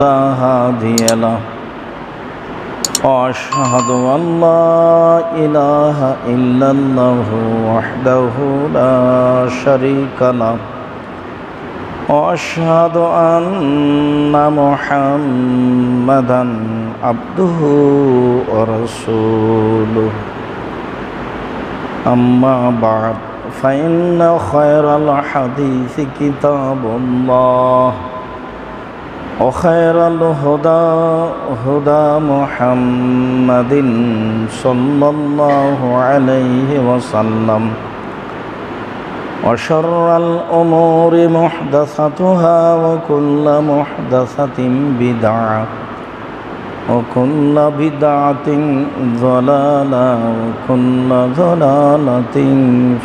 لا هادي له وأشهد أن لا إله إلا الله وحده لا شريك له وأشهد أن محمدا عبده ورسوله أما بعد فإن خير الحديث كتاب الله وخير الهدى هدى محمد صلى الله عليه وسلم وشر الأمور محدثاتها وكل محدثة بدعة وكل بدعة ضلالة وكل ضلالة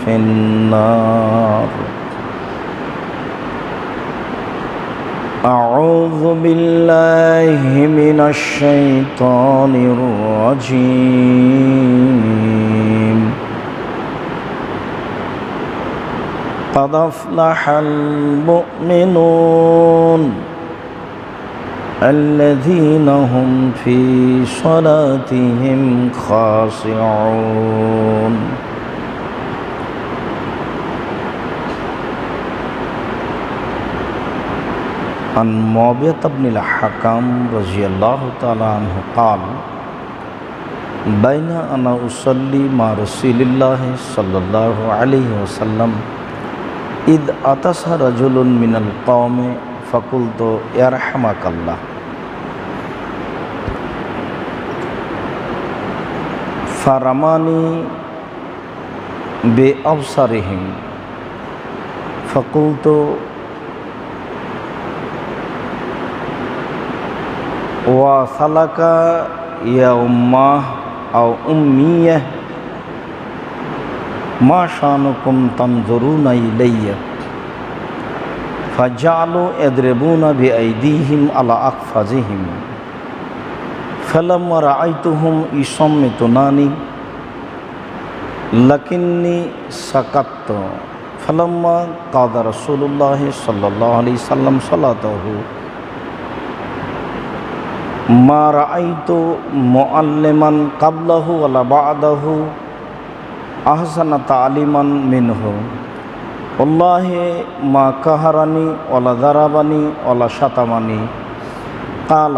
في النار. أعوذ بالله من الشيطان الرجيم. قد أفلح المؤمنون الذين هم في صلاتهم خاشعون. عن معاوية بن الحكم رضي الله تعالى عنه قال بين أنا أصلي مع رسول الله صلى الله عليه وسلم إذ أتى رجل من القوم فقلت يرحمك الله فرماني بأبصارهم فقلت وَثَلَكَ يَا أُمَّهُ أَوْ أُمِّيَّةٌ مَا شَأْنُكُمْ تَنْظُرُونَ إِلَيَّ فَجَعَلُوا يَضْرِبُونَ بِأَيْدِيهِمْ عَلَى أَكْفَادِهِمْ فَلَمَّا رَأَيْتُهُمْ يُصَمِّتُونَنِي لَكِنِّي سَكَتْتُ فَلَمَّا قَضَى رسول الله صلى الله عليه وسلم صلاته ما رأيت معلما قبله ولا بعده أحسن تعليما منه والله ما قهرني ولا ضربني ولا شتمني قال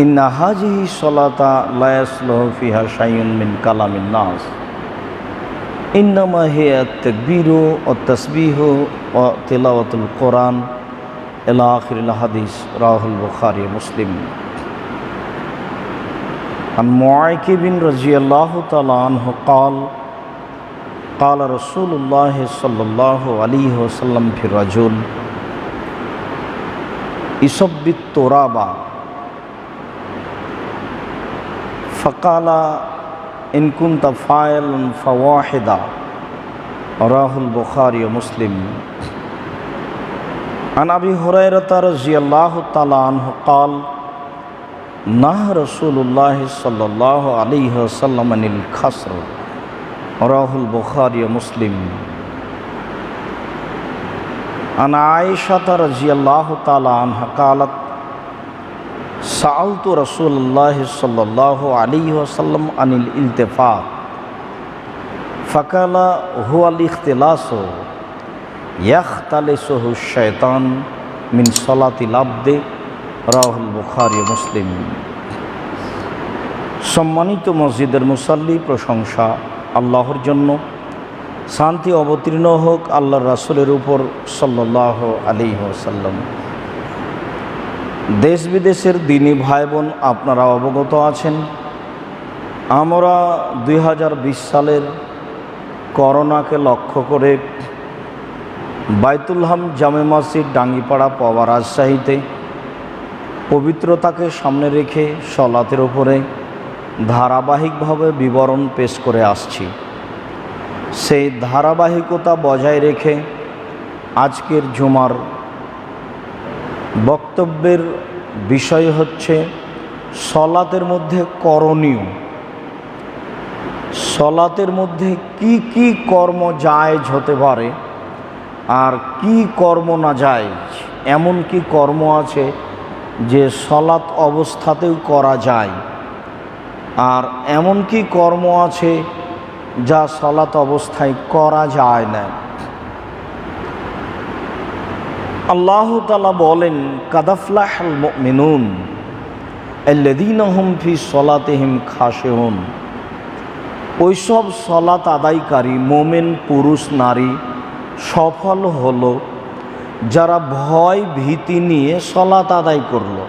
إن هذه الصلاة لا يصلح فيها شيء من كلام الناس إنما هي التكبير والتسبيح وتلاوة القرآن إلى آخر الحديث رواه البخاري ومسلم. عن معاوية رضي الله تعالى عنه قال قال رسول الله صلى الله عليه وسلم في الرجل يصب التراب فقال إن كنت فاعلا فواحدا رواه البخاري ومسلم. عن أبي هريرة رضي الله تعالى عنه قال نهى رسول الله صلى الله عليه وسلم عن الخصر رواه البخاري ومسلم. عن عائشة رضي الله تعالى عنها قالت سألت رسول الله صلى الله عليه وسلم عن الالتفات فقال هو الاختلاس يختلسه الشيطان من صلاة العبد رواه البخاري ومسلم. সম্মানিত মসজিদের মুসাল্লি, প্রশংসা আল্লাহর জন্য, শান্তি অবতীর্ণ হোক আল্লাহর রাসূলের উপর সাল্লাল্লাহু আলাইহি ওয়াসাল্লাম। দেশ বিদেশের দিনী ভাই বোন, আপনারা অবগত আছেন আমরা 2020 সালের করোনাকে লক্ষ্য করে বাইতুল হাম জামে মসজিদ ডাঙ্গিপাড়া পাওয়া রাজশাহীতে পবিত্রতাকে সামনে রেখে সলাতের উপরে ধারাবাহিকভাবে বিবরণ পেশ করে আসছি। সেই ধারাবাহিকতা বজায় রেখে আজকের জুমার বক্তব্যের বিষয় হচ্ছে সলাতের মধ্যে করণীয়, সলাতের মধ্যে কি কি কর্ম জায়েজ হতে পারে আর কি কর্ম না জায়েজ এমন কি কর্ম আছে যে সলাৎ অবস্থাতেও করা যায়, আর এমন কি কর্ম আছে যা সলাৎ অবস্থায় করা যায় না? আল্লাহ তাআলা বলেন, কাদ আফলাহাল মুমিনুন আল্লাযীনা হুম ফি সলাতিহিম খাশিউন। ওইসব সলাত আদায়কারী মোমেন পুরুষ নারী সফল হলো যারা ভয় ভীতি নিয়ে সলাত আদায় করলো।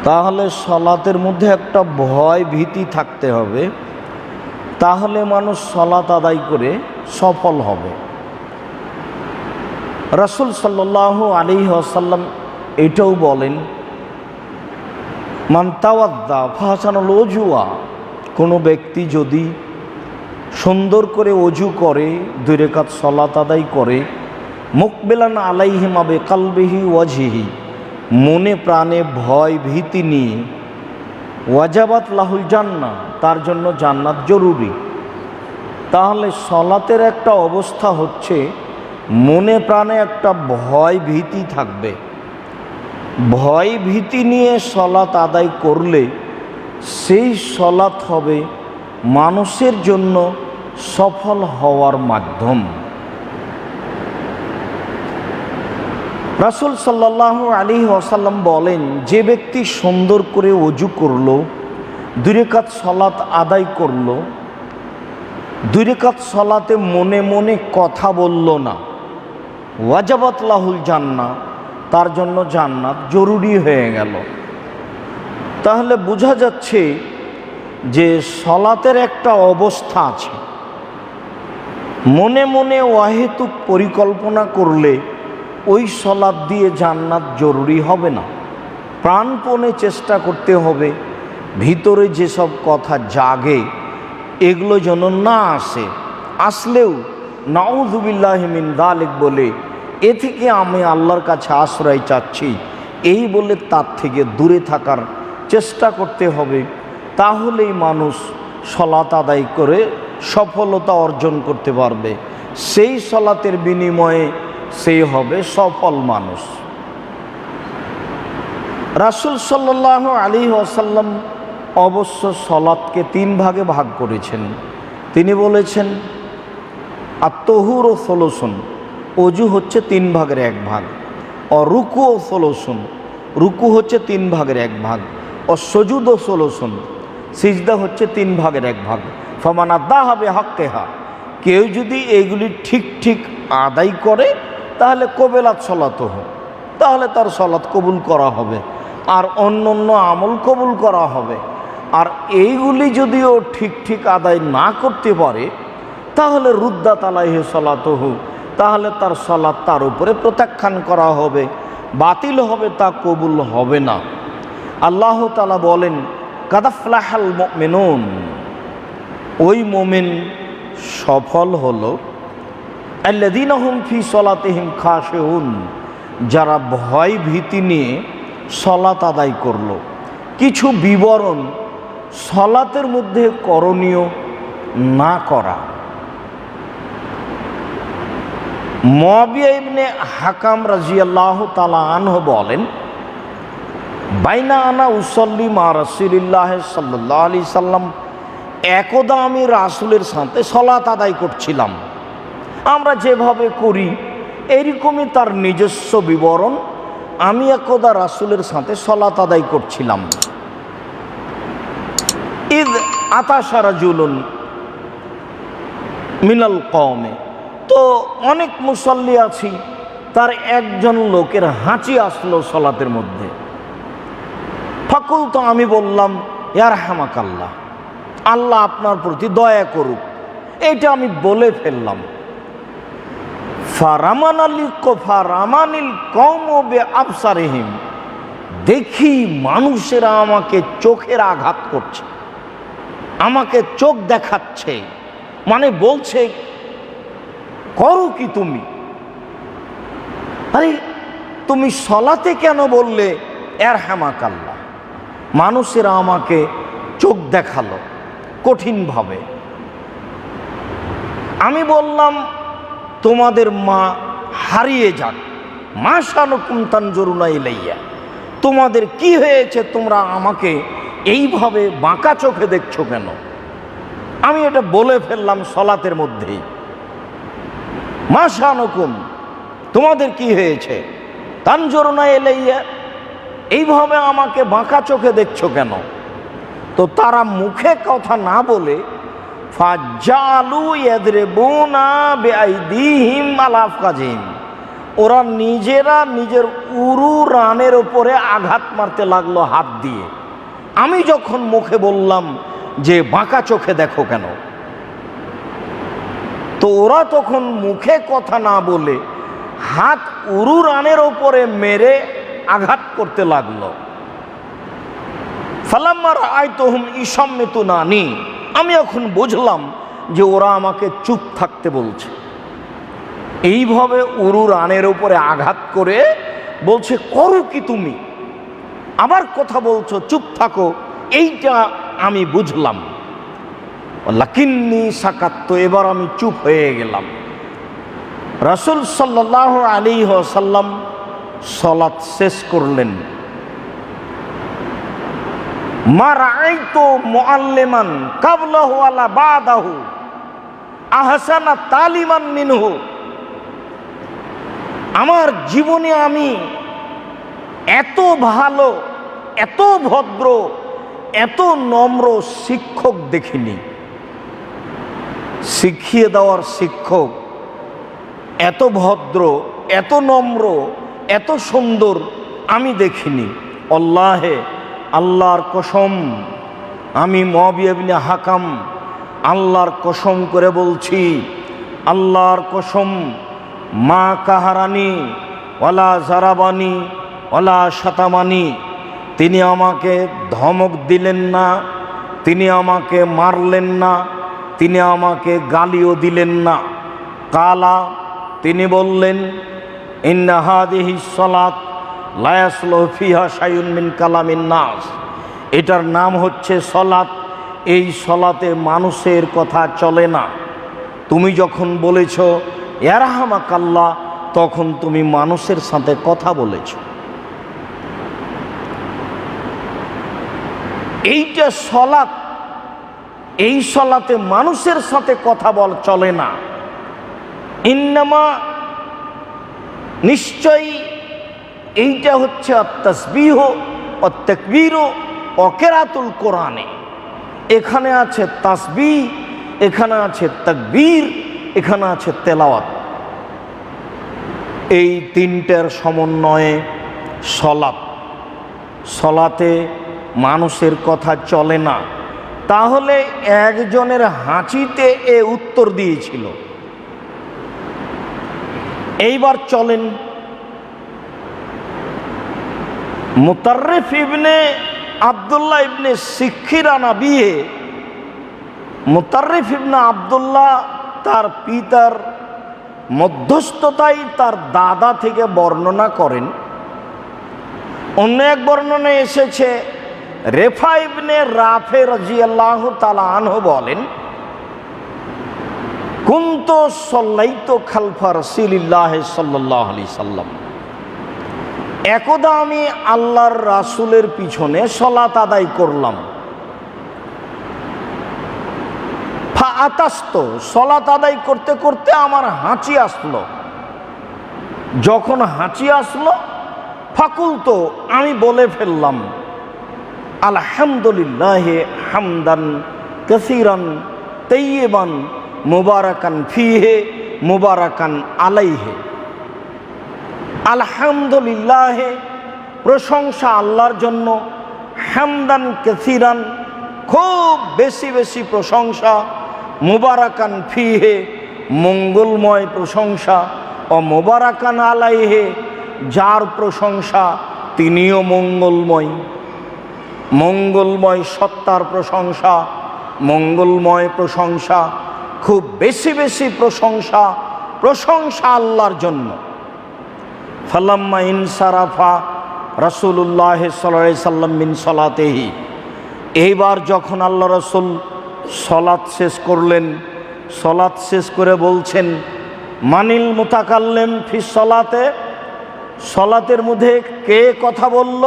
তাহলে সলাতের মধ্যে একটা ভয় ভীতি থাকতে হবে, তাহলে মানুষ সলাত আদায় করে সফল হবে। রাসূল সাল্লাল্লাহু আলাইহি ওয়াসাল্লাম এটাও বলেন, মান তাওয়াদ্দা ফাহসানাল ওযুয়া, কোনো ব্যক্তি যদি সুন্দর করে অজু করে, 2 রাকাত সালাত আদায় করে, মুকবিলান আলাইহিমা বিকালবিহি ওয়াজহিহি, মনে প্রাণে ভয় ভীতি নিয়ে, ওয়াজাবাত লাহুল জান্নাহ, তার জন্য জান্নাত জরুরি। তাহলে সলাতের একটা অবস্থা হচ্ছে মনে প্রাণে একটা ভয় ভীতি থাকবে। ভয় ভীতি নিয়ে সলাত আদায় করলে সেই সলাত হবে মানুষের জন্য সফল হওয়ার মাধ্যম। রাসূল সাল্লাল্লাহু আলাইহি ওয়াসাল্লাম বলেন, যে ব্যক্তি সুন্দর করে ওযু করলো, 2 রাকাত সালাত আদায় করলো, 2 রাকাত সালাতে মনে মনে কথা বলল না, ওয়াজাবাত লাহুল জান্নাহ, তার জন্য জান্নাত জরুরি হয়ে গেল। তাহলে বোঝা যাচ্ছে যে সলাতের একটা অবস্থা আছে। মনে মনে অহেতুক পরিকল্পনা করলে ওই সলাত দিয়ে জান্নাত জরুরি হবে না। প্রাণপণে চেষ্টা করতে হবে ভিতরে যেসব কথা জাগে এগুলো যেন না আসে, আসলেও নাউযুবিল্লাহি মিন যালিক বলে, এ থেকে আমি আল্লাহর কাছে আশ্রয় চাচ্ছি, এই বলে তার থেকে দূরে থাকার চেষ্টা করতে হবে। তাহলেই মানুষ সলাত আদায় করে সফলতা অর্জন করতে পারবে। সেই সলাতের বিনিময়ে সেই হবে সফল মানুষ। রাসূল সাল্লাল্লাহু আলাইহি ওয়াসাল্লাম অবশ্য সলাতকে 3 ভাগে ভাগ করেছেন। তিনি বলেছেন, আত-তাহুরু সুলুসুন, অজু হচ্ছে 3 ভাগের 1 ভাগ, রুকু সুলুসুন, রুকু হচ্ছে 3 ভাগের 1 ভাগ, সুজুদ সুলুসুন, সিজদা হচ্ছে 3 ভাগের 1 ভাগ। ফামান আদাহা বিহাক্কিহা, কেউ যদি এগুলি ঠিক ঠিক আদায় করে তাহলে কবেলাত সলাতহু, তাহলে তার সলাত কবুল করা হবে, আর অন্য অন্য আমল কবুল করা হবে। আর এইগুলি যদিও ঠিক ঠিক আদায় না করতে পারে তাহলে রুদ্দাত আলাইহি সলাতহু, তাহলে তার সলাত তার উপরে প্রত্যাখ্যান করা হবে, বাতিল হবে, তা কবুল হবে না। আল্লাহ তাআলা বলেন, কাদ আফলাহাল মুমিনুন, ওই মুমিন সফল হলো, আল্লাযীনা হুম ফি সলাতিহিম খাশিউন, যারা ভয় ভীতি নিয়ে সলাত আদায় করলো। কিছু বিবরণ সলাতের মধ্যে করণীয় না করা। মুআবিয়া ইবনে হাকাম রাদিয়াল্লাহু তাআলা আনহু বলেন, বাইনা আনা উসাল্লি মা রাসূলিল্লাহ সাল্লাল্লাহু আলাইহি সাল্লাম, একদা আমি রাসূলের সাথে সলাত আদায় করছিলাম। আমরা যেভাবে করি এরকমই তার নিজস্ব বিবরণ। আমি একদা রাসূলের সাথে সলাত আদায় করছিলাম। ইদ আতাশা রাজুলুন মিনাল কওমে, তো অনেক মুসল্লি আছি, তার একজন লোকের হাঁচি আসলো সলাতের মধ্যে। ফাকুল, তো আমি বললাম, ইয়ারহামাকাল্লাহ, আল্লাহ আপনার প্রতি দয়া করুক, এইটা আমি বলে ফেললাম। ফারামানিল কওমু বিআবসারিহিম, দেখি মানুষেরা আমাকে চোখের আঘাত করছে, আমাকে চোখ দেখাচ্ছে, মানে বলছে করো কি তুমি? আরে তুমি সলাতে কেন বললে ইয়ারহামাকাল্লাহ? মানুষেরা আমাকে চোখ দেখালো কঠিনভাবে। আমি বললাম তোমাদের মা হারিয়ে যাক, মা শানুকুম তানজুরুনা ইলাইয়া, তোমাদের কি হয়েছে, তোমরা আমাকে এইভাবে বাঁকা চোখে দেখছো কেন? আমি এটা বলে ফেললাম সলাতের মধ্যেই, মা শানুকুম, তোমাদের কি হয়েছে, তানজুরুনা ইলাইয়া, এইভাবে আমাকে বাঁকা চোখে দেখছো কেন? তো তারা মুখে কথা না বলে ফাজ্জালু ইয়াদরিবুনা বিআইদিহিম আলা আফকাজিহিম, ওরা নিজেরা নিজের উরু রানের উপরে আঘাত মারতে লাগলো হাত দিয়ে। আমি যখন মুখে বললাম যে বাঁকা চোখে দেখো কেন, তো ওরা তখন মুখে কথা না বলে হাত উরু রানের উপরে মেরে আঘাত করতে লাগলো। ফালাম্মা রাআইতুহুম ইসাম্মিতুনানি, আমি এখন বুঝলাম যে ওরা আমাকে চুপ থাকতে বলছে। এইভাবে উরু রানের উপরে আঘাত করে বলছে করো কি তুমি, আবার কথা বলছো, চুপ থাকো, এইটা আমি বুঝলাম। লাকিন্নি সাকাত্তু, এবার আমি চুপ হয়ে গেলাম। রাসূল সাল্লাল্লাহু আলাইহি ওয়াসাল্লাম সালাত শেষ করলেন। মা রাআইতু মুআল্লিমান কাবলাহু ওয়ালা বাদাহু আহসানা তালিমান মিনহু, আমার জীবনে আমি এত ভালো, এত ভদ্র, এত নম্র শিক্ষক দেখিনি। শিখিয়ে দেওয়ার শিক্ষক এত ভদ্র, এত নম্র, এত সুন্দর আমি দেখিনি। আল্লাহে, আল্লাহর কসম, আমি মুআবিয়া ইবনে হাকাম আল্লাহর কসম করে বলছি, আল্লাহর কসম, মা কাহারানি ওয়ালা জারাবানি ওয়ালা শাতামানি, তিনি আমাকে ধমক দিলেন না, তিনি আমাকে মারলেন না, তিনি আমাকে গালিও দিলেন না। কালা, তিনি বললেন, ইন্না হাদিহিস সালাত লা ইয়াসলুহু ফিহা শাইউন মিন কালামিন নাস, এটার নাম হচ্ছে সলাত, এই সলাতে মানুষের কথা চলে না। তুমি যখন বলেছ ইয়ারহামাকাল্লাহ, তখন তুমি মানুষের সাথে কথা বলেছ। এইটা সলাত, এই সলাতে মানুষের সাথে কথা বল চলে না। ইন্নামা, নিশ্চয়ই এইটা হচ্ছে আত-তাসবিহ ওয়াত তাকবীর ওয়া কিরাআতুল কোরআনে, এখানে আছে তাসবিহ, এখানে আছে তাকবীর, এখানে আছে তেলাওয়াত। এই তিনটার সমন্বয়ে সলাত। সলাতে মানুষের কথা চলে না। তাহলে একজনের হাঁচিতে এ উত্তর দিয়েছিল। এইবার চলেন মুতাররিফ ইবনে আব্দুল্লাহ ইবনে সিক্ষিরানা বিয়ে, মুতাররিফ ইবনে আব্দুল্লাহ তার পিতার মধ্যস্থতায় তার দাদা থেকে বর্ণনা করেন। অন্য এক বর্ণনায় এসেছে রেফা ইবনে রাফে রাদিয়াল্লাহু তাআলা আনহু বলেন, কুনতু সাল্লাইতু খালফা রাসূলিল্লাহি সাল্লাল্লাহু আলাইহি সাল্লাম, একদা আমি আল্লাহর রাসূলের পিছনে সালাত আদায় করলাম। ফাআতাস্তু, সালাত আদায় করতে করতে আমার হাঁচি আসলো। যখন হাঁচি আসলো, ফাকুলতু, আমি বলে ফেললাম, আলহামদুলিল্লাহ হামদান কাসীরান তাইয়িবান মুবারাকান ফিহে মুবারাকান আলাইহে। আলহামদুলিল্লাহ, প্রশংসা আল্লাহর জন্য, হামদান কাসীরান, খুব বেশি বেশি প্রশংসা, মুবারাকান ফিহে, মঙ্গলময় প্রশংসা, ও মুবারাকান আলাইহে, যার প্রশংসা তিনিও মঙ্গলময়। মঙ্গলময় সত্তার প্রশংসা, মঙ্গলময় প্রশংসা, খুব বেশি বেশি প্রশংসা, প্রশংসা আল্লাহর জন্য। ফালাম্মা ইনসারাফা রাসূলুল্লাহ সাল্লাল্লাহু আলাইহি সাল্লাম মিন সালাতিহি, এইবার যখন আল্লাহ রাসূল সালাত শেষ করলেন, সালাত শেষ করে বলছেন, মানিল মুতাকাল্লিম ফি সালাতে, সলাতের মধ্যে কে কথা বলল?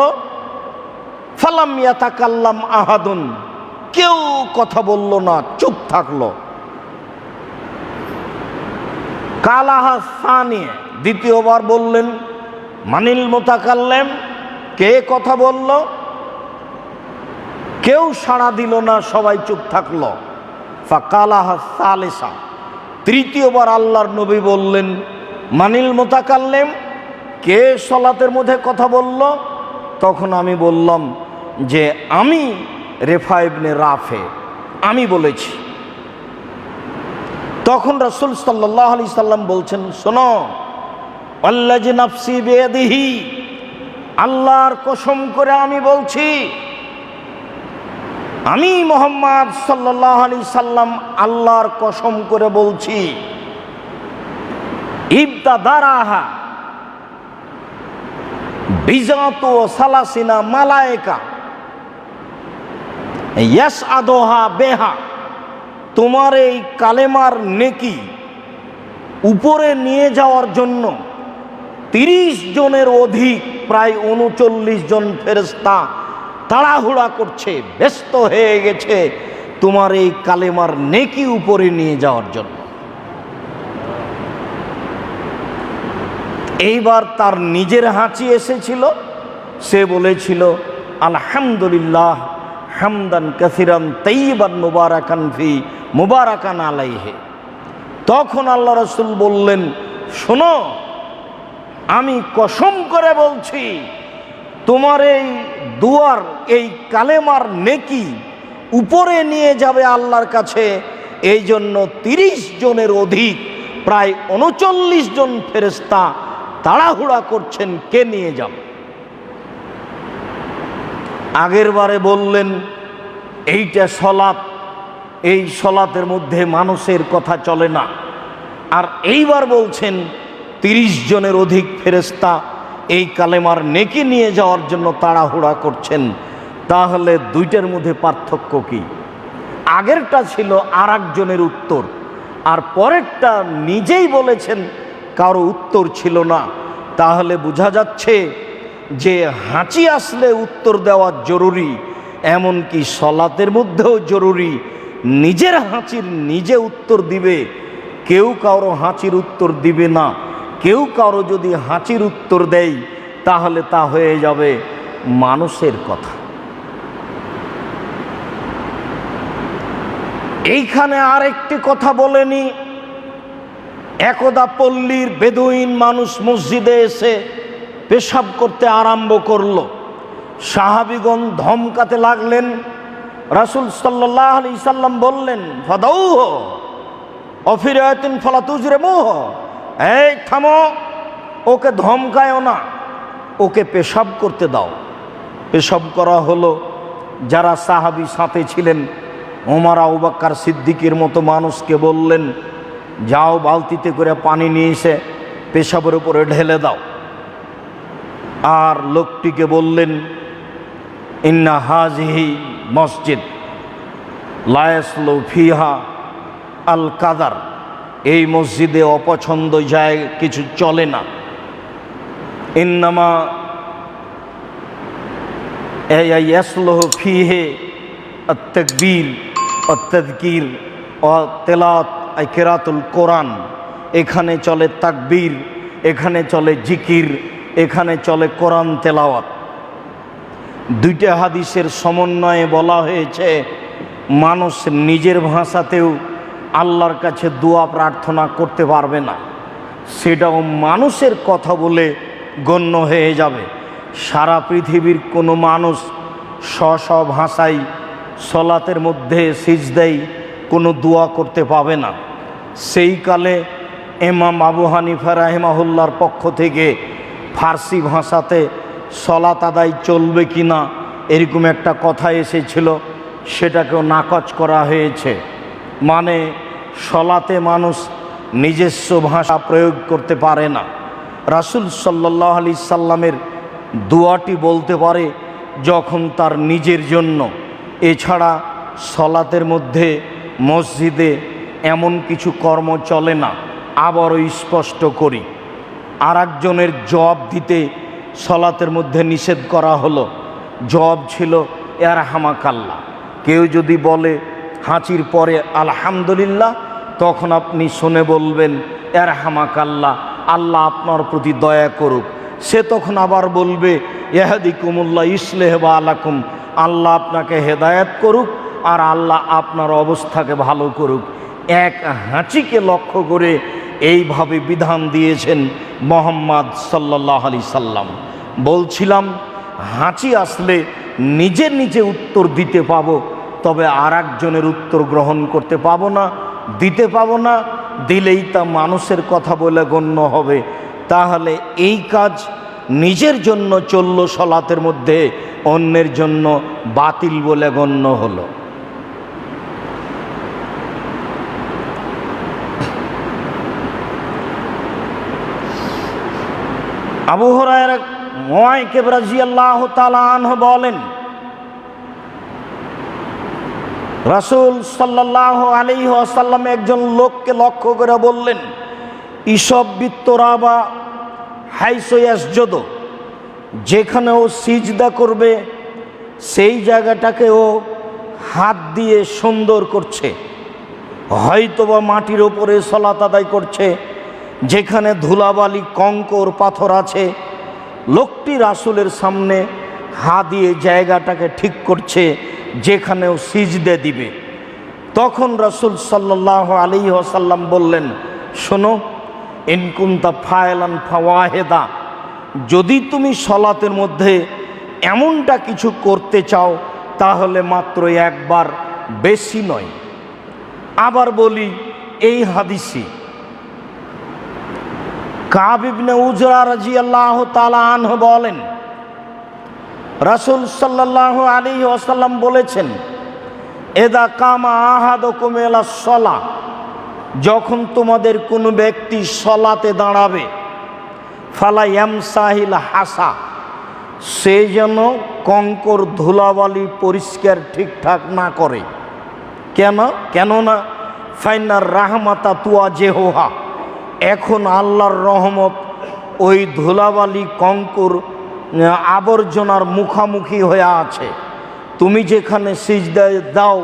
ফালাম ইয়াতাকাল্লাম আহাদুন, কেউ কথা বলল না, চুপ থাকলো। কালাহা সানিয়ে, দ্বিতীয়বার বললেন মানিল মুতাকাল্লিম, কে কথা বলল? কেউ সাড়া দিল না, সবাই চুপ থাকলো। ফাকালাহা সালিসা, তৃতীয়বার আল্লাহর নবী বললেন মানিল মুতাকাল্লিম, কে সলাতের মধ্যে কথা বলল? তখন আমি বললাম যে আমি রেফা ইবনে রাফে, আমি বলেছি। তখন রাসূল সাল্লাল্লাহু আলাইহি সাল্লাম বলছেন, শোনো, আল্লাজি নাফসি বিয়াদিহি, আল্লাহর কসম করে আমি বলছি, আমি মুহাম্মদ সাল্লাল্লাহু আলাইহি সাল্লাম আল্লাহর কসম করে বলছি, ইবতাদারাহা বিজাতু সালাসিনা মালায়েকা ইয়াসআদুহা বেহা, তোমার এই কালেমার নেকি উপরে নিয়ে যাওয়ার জন্য 30 জনের অধিক, প্রায় 39 জন ফেরেশতা তাড়াহুড়া করছে, ব্যস্ত হয়ে গেছে তোমার এই কালেমার নেকি উপরে নিয়ে যাওয়ার জন্য। এইবার তার নিজের হাঁচি এসেছিল, সে বলেছিল আলহামদুলিল্লাহ হামদান কাসিরান তাইয়িবান মুবারাকান ফি মুবারাকান আলাইহি। তখন আল্লাহ রাসূল বললেন, শোনো, আমি কসম করে বলছি, তোমার এই দুয়ার, এই কালেমার নেকি উপরে নিয়ে যাবে আল্লাহর কাছে, এই জন্য 30 জনের অধিক, প্রায় 39 জন ফেরেশতা তাড়াহুড়া করছেন কে নিয়ে যাবে। আগের বারে বললেন এইটা সলাত, এই সলাতের মধ্যে মানুষের কথা চলে না, আর এইবার বলছেন 30 জনের অধিক ফেরেশতা এই কালেমার নেকি নিয়ে যাওয়ার জন্য তাড়াহুড়া করছেন। তাহলে দুইটার মধ্যে পার্থক্য কি? আগেরটা ছিল আর একজনের উত্তর, আর পরেরটা নিজেই বলেছেন কারো উত্তর ছিল না। তাহলে বোঝা যাচ্ছে যে হাঁচি আসলে উত্তর দেওয়া জরুরি, এমনকি সলাতের মধ্যেও জরুরি। নিজের হাঁচির নিজে উত্তর দিবে, কেউ কারো হাঁচির উত্তর দিবে না। কেউ কারো যদি হাঁচির উত্তর দেয় তাহলে তা হয়ে যাবে মানুষের কথা। এইখানে আরেকটি কথা বলেনি, একদা পল্লীর বেদুইন মানুষ মসজিদে এসে পেশাব করতে আরম্ভ করলো। সাহাবীগণ ধমকাতে লাগলেন। রাসূল সাল্লাল্লাহু আলাইহি সাল্লাম বললেন, ফাদাউহ অফিরাতিন ফালা তুজরিমুহ, এই থামো, ওকে ধমকায়ও না, ওকে পেশাব করতে দাও। পেশাব করা হলো। যারা সাহাবী সাথে ছিলেন, ওমর আবু বকর সিদ্দিকের মতো মানুষকে বললেন, যাও বালতিতে করে পানি নিয়ে এসে পেশাবের উপরে ঢেলে দাও। আর লোকটিকে বললেন, ইন্না হাজিহি মসজিদ লা ইয়াসলু ফিহা আল কাদার, এই মসজিদে অপছন্দ যায় কিছু চলে না। ইন্নামা ইয়াসলু ফিহি আত-তাকবীর আত-তাযকির ওয়া তিলাওয়াত আই কিরাতুল কোরআন, এখানে চলে তাকবীর, এখানে চলে জিকির, এখানে চলে কোরআন তেলাওয়াত। দুইটা হাদিসের সমন্বয়ে বলা হয়েছে মানুষ নিজের ভাষাতেও আল্লাহর কাছে দোয়া প্রার্থনা করতে পারবে না, সেটাও মানুষের কথা বলে গণ্য হয়ে যাবে। সারা পৃথিবীর কোনো মানুষ স্ব ভাষায় সলাতের মধ্যে সিজদায় কোনো দোয়া করতে পাবে না। সেই কালে ইমাম আবু হানিফা রাহিমাহুল্লাহর পক্ষ থেকে ফার্সি ভাষাতে সলাত আদায় চলবে কি না এরকম একটা কথা এসেছিল, সেটাকেও নাকচ করা হয়েছে। মানে সলাতে মানুষ নিজস্ব ভাষা প্রয়োগ করতে পারে না। রাসূল সাল্লাল্লাহু আলাইহি সাল্লামের দোয়াটি বলতে পারে যখন তার নিজের জন্য। এছাড়া সলাতের মধ্যে মসজিদে এমন কিছু কর্ম চলে না। আবারও স্পষ্ট করি, আর একজনের জবাব দিতে সলাতের মধ্যে নিষেধ করা হলো। জবাব ছিল ইয়ারহামাকাল্লাহ। কেউ যদি বলে হাঁচির পরে আলহামদুলিল্লাহ, তখন আপনি শুনে বলবেন ইয়ারহামাকাল্লাহ, আল্লাহ আপনার প্রতি দয়া করুক। সে তখন আবার বলবে ইয়াহদিকুমুল্লাহ ইসলেহ বা আলাকুম, আল্লাহ আপনাকে হেদায়েত করুক আর আল্লাহ আপনার অবস্থাকে ভালো করুক। এক হাঁচিকে লক্ষ্য করে এইভাবে বিধান দিয়েছেন মুহাম্মদ সাল্লাল্লাহু আলাইহি সাল্লাম। বলছিলাম হাঁচি আসলে নিজে নিজে উত্তর দিতে পাবো, তবে আর একজনের উত্তর গ্রহণ করতে পাবো না, দিতে পাবো না। দিলেই তা মানুষের কথা বলে গণ্য হবে। তাহলে এই কাজ নিজের জন্য চলল সলাতের মধ্যে, অন্যের জন্য বাতিল বলে গণ্য হলো। আবু হুরায়রা মুআইকিব রাদিয়াল্লাহু তাআলা আনহু বলেন, রাসূল সাল্লাল্লাহু আলাইহি ওয়াসাল্লাম একজন লোককে লক্ষ্য করে বললেন, ইসব্বিত্তরাবা হাইসু ইয়াসজুদ, যেখানে ও সিজদা করবে সেই জায়গাটাকে ও হাত দিয়ে সুন্দর করছে, হয়তোবা মাটির ওপরে সালাত আদায় করছে, যেখানে ধুলাবালি কঙ্কর পাথর আছে। লোকটি রাসূলের সামনে হাত দিয়ে জায়গাটাকে ঠিক করছে যেখানেও সিজদে দিবে। তখন রাসূল সাল্লাল্লাহু আলাইহি ওয়াসাল্লাম বললেন, শোনো, ইন কুনতা ফায়লান ফাওয়াহিদা, যদি তুমি সলাতের মধ্যে এমনটা কিছু করতে চাও তাহলে মাত্র একবার, বেশি নয়। আবার বলি, এই হাদিসে কাব ইবনে উজরা রাদিয়াল্লাহু তাআলা আনহু বলেন, রাসূল সাল্লাল্লাহু আলাইহি ওয়াসাল্লাম বলেছেন, এদা কামা আহাদুকুম ইলাস সালাহ, যখন তোমাদের কোনো ব্যক্তি সলাতে দাঁড়াবে, ফালা ইয়ামসাহিল হাসা, সে যেন কঙ্কর ধুলাবালি পরিষ্কার ঠিকঠাক না করে। কেননা ফাইনার রাহমাতা তুয়াজেহুহা, এখন আল্লাহর রহমত ওই ধুলাবালি কঙ্কর আবর্জনার মুখামুখি হয়ে আছে। তুমি যেখানে সিজদা দাও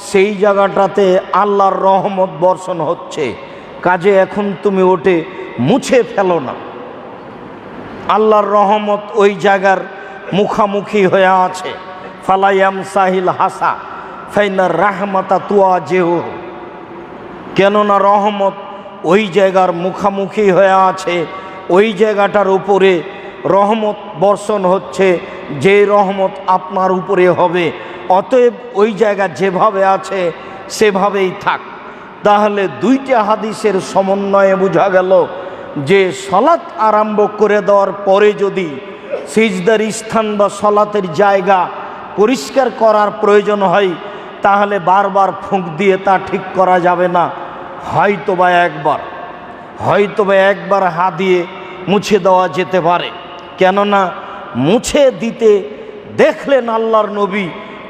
সেই জায়গাটাতে আল্লাহর রহমত বর্ষণ হচ্ছে, কাজে এখন তুমি ওটে মুছে ফেলো না। আল্লাহর রহমত ওই জায়গার মুখামুখি হয়ে আছে। ফালায়াম সাহিল হাসা ফাইনার রাহমাতা তুয়াজেহু, কেননা রহমত ওই জায়গার মুখামুখি হয়ে আছে, ওই জায়গাটার উপরে রহমত বর্ষণ হচ্ছে, যে রহমত আপনার উপরে হবে। অতএব ওই জায়গা যেভাবে আছে সেভাবেই থাক। তাহলে দুইটা হাদিসের সমন্বয়ে বোঝা গেল যে সলাৎ আরম্ভ করে দেওয়ার পরে যদি সিজদার স্থান বা সলাতের জায়গা পরিষ্কার করার প্রয়োজন হয়, তাহলে বারবার ফুঁক দিয়ে তা ঠিক করা যাবে না। হয়তোবা একবার হাত দিয়ে মুছে দেওয়া যেতে পারে। কেননা মুছে দিতে দেখলেন আল্লাহর নবী,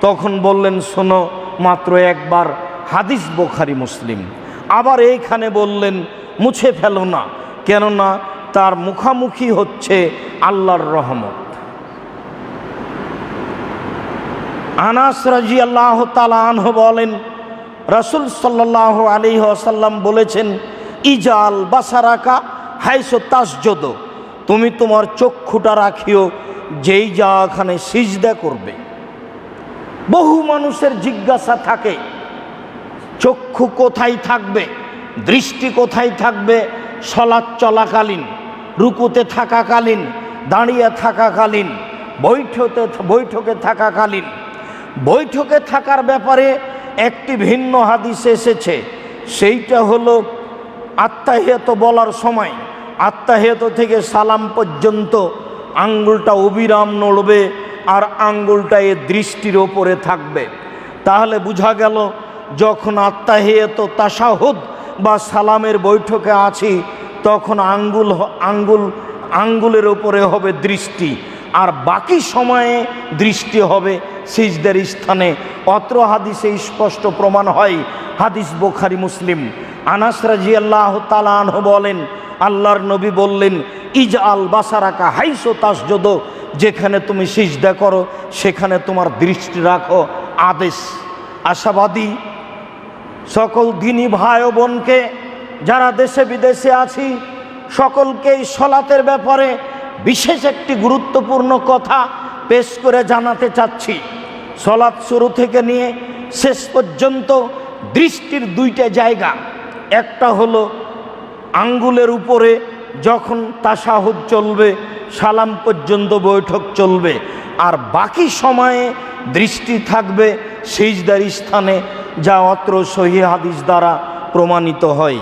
তখন বললেন, শোনো, মাত্র একবার। হাদিস বুখারী মুসলিম। আবার এইখানে বললেন মুছে ফেলো না, কেননা তার মুখামুখি হচ্ছে আল্লাহর রহমত। আনাস রাদিয়াল্লাহু তাআলা আনহু বলেন, রাসূল সাল্লাল্লাহু আলাইহি ওয়াসাল্লাম বলেছেন, ইজাল বাসারাকা হাইসু তাসজুদ, তুমি তোমার চক্ষুটা রাখিও যেই জায়গাখানে সিজদা করবে। বহু মানুষের জিজ্ঞাসা থাকে, চক্ষু কোথায় থাকবে, দৃষ্টি কোথায় থাকবে সলাৎ চলাকালীন, রুকুতে থাকাকালীন, দাঁড়িয়ে থাকাকালীন, বৈঠকে থাকাকালীন। বৈঠকে থাকার ব্যাপারে একটি ভিন্ন হাদিস এসেছে, সেইটা হলো আত্তাহিয়াত বলার সময়, আত্তাহিয়াত থেকে সালাম পর্যন্ত আঙ্গুলটা অবিরাম নড়বে আর আঙ্গুলটা এ দৃষ্টির ওপরে থাকবে। তাহলে বোঝা গেল যখন আত্তাহিয়াত তাশাহুদ বা সালামের বৈঠকে আছি, তখন আঙ্গুলের ওপরে হবে দৃষ্টি, আর বাকি সময়ে দৃষ্টি হবে সিজদার স্থানে। অত্র হাদিসে স্পষ্ট প্রমাণ হয়। হাদিস বুখারী মুসলিম। আনাস রাদিয়াল্লাহু তাআলা আনহু বলেন, আল্লাহর নবী বললেন, ইজআল বাসারাকা হাইসু তাসজুদ, যেখানে তুমি সিজদা করো সেখানে তোমার দৃষ্টি রাখো আদেশ। আশাবাদী সকল দিনী ভাই ও বোনকে যারা দেশে বিদেশে আছি সকলকেই সলাতের ব্যাপারে বিশেষ একটি গুরুত্বপূর্ণ কথা পেশ করে জানাতে চাচ্ছি। সলাত শুরু থেকে নিয়ে শেষ পর্যন্ত দৃষ্টির দুইটা জায়গা, একটা হলো আঙ্গুলের উপরে যখন তাশাহুদ চলবে সালাম পর্যন্ত বৈঠক চলবে, আর বাকি সময়ে দৃষ্টি থাকবে সিজদার স্থানে, যা অত্র সহিহ হাদিস দ্বারা প্রমাণিত হয়।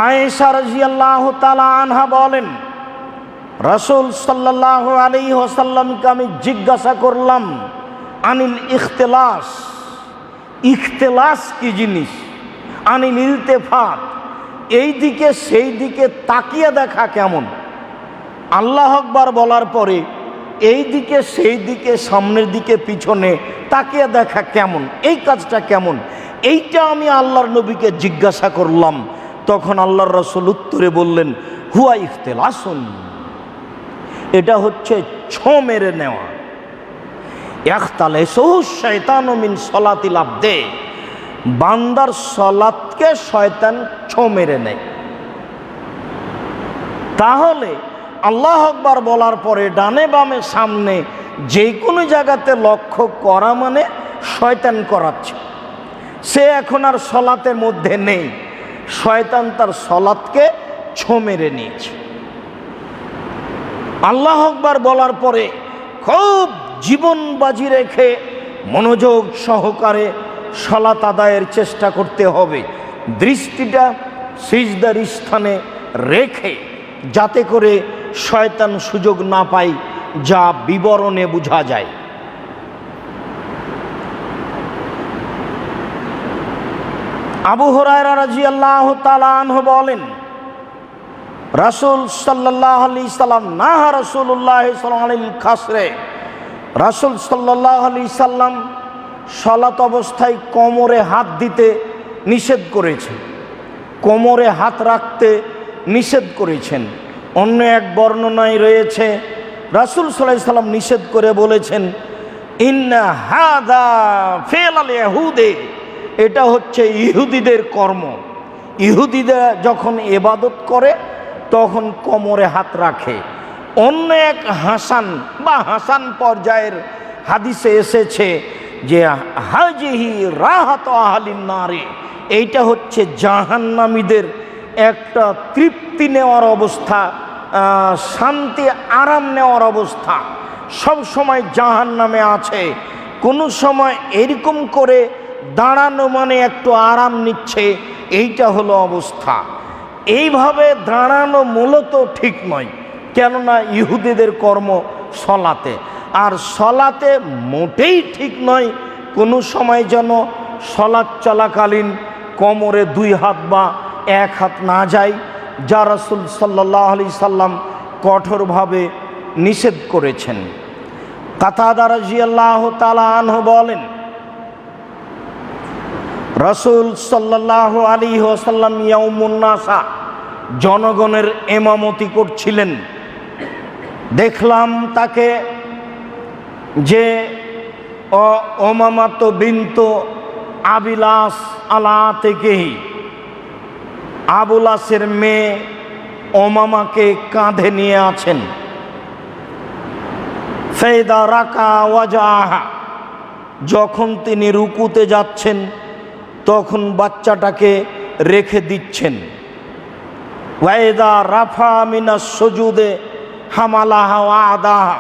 আয়েশা রাদিয়াল্লাহু তাআলা আনহা বলেন, রাসূল সাল্লাল্লাহু আলাইহি ওয়াসাল্লামকে আমি জিজ্ঞাসা করলাম আনিল ইখতিলাস, ইখতিলাস কি জিনিস, আনিল ইলতিফাত, এই দিকে সেই দিকে তাকিয়ে দেখা কেমন। আল্লাহ আকবার বলার পরে এই দিকে সেই দিকে সামনের দিকে পিছনে তাকিয়ে দেখা কেমন, এই কাজটা কেমন, এইটা আমি আল্লাহর নবীকে জিজ্ঞাসা করলাম। তখন আল্লাহর রাসূল উত্তরে বললেন, হুয়া ইখতিলাসুন, এটা হচ্ছে ছো মেরে নেওয়া। ইখতালাসুহু শাইতানু মিন সলাতিল আবদে, বান্দার সলাতকে শয়তান ছো মেরে নেয়। তাহলে আল্লাহ আকবার বলার পরে ডানে বামে সামনে যে কোনো জায়গাতে লক্ষ্য করা মানে শয়তান করাচ্ছে। সে এখন আর সলাতের মধ্যে নেই, শয়তান তার সলাতকে ছো মেরে নিয়েছে। আল্লাহ আকবার বলার পরে খুব জীবন বাজি রেখে মনোযোগ সহকারে সলাত আদায়ের চেষ্টা করতে হবে, দৃষ্টিটা সিজদার স্থানে রেখে, যাতে করে শয়তান সুযোগ না পায়, যা বিবরণে বোঝা যায়। আবু হুরায়রা রাদিয়াল্লাহু তাআলা আনহু বলেন, রাসূল সাল্লাল্লাহু আলাইহি সাল্লাম নাহা রাসূলুল্লাহ সাল্লাল্লাহু আলাইহি খাসরে, রাসূল সাল্লাল্লাহু আলাইহি সাল্লাম সালাত অবস্থায় কোমরে হাত দিতে নিষেধ করেছেন, কোমরে হাত রাখতে নিষেধ করেছেন। অন্য এক বর্ণনায় রয়েছে রাসূল সাল্লাল্লাহু আলাইহি সাল্লাম নিষেধ করে বলেছেন, ইন্না হাযা ফিআল ইয়াহুদে, এটা হচ্ছে ইহুদিদের কর্ম। ইহুদিরা যখন ইবাদত করে তখন কোমরে হাত রাখে। অন্য এক হাসান পর্যায়ের হাদিসে এসেছে যে হাজিহি রাহাত আহলিন নারে, এইটা হচ্ছে জাহান্নামীদের একটা তৃপ্তি নেওয়ার অবস্থা, শান্তি আরাম নেওয়ার অবস্থা। সব সময় জাহান্নামে আছে, কোনো সময় এরকম করে দাঁড়ানো মানে একটু আরাম নিচ্ছে, এইটা হলো অবস্থা। এইভাবে দাঁড়ানো মূলত ঠিক নয়, কেননা ইহুদিদের কর্ম সলাতে, আর সলাতে মোটেই ঠিক নয় কোনো সময় যেন সলাত চলাকালীন কোমরে দুই হাত বা এক হাত না যায়, যা রাসূল সাল্লাল্লাহু আলাইহি সাল্লাম কঠোরভাবে নিষেধ করেছেন। কাতাদা রাদিয়াল্লাহু তাআলা আনহু বলেন, রাসূল সাল্লাল্লাহু আলাইহি ওয়াসাল্লাম ইয়াউমুন নাসা, জনগণের ইমামতি করছিলেন। দেখলাম তাকে যে উমামাত বিনত আবিলাস আলা থেকেই, আবুলাসের মেয়ে উমামাকে কাঁধে নিয়ে আছেন। ফাইদা রাকা ওয়াজাহা, যখন তিনি রুকুতে যাচ্ছেন তখন বাচ্চাটাকে রেখে দিচ্ছেন। ওয়াইদা রাফা মিনাস সুজুদে হামালাহা ওয়া আদাহা,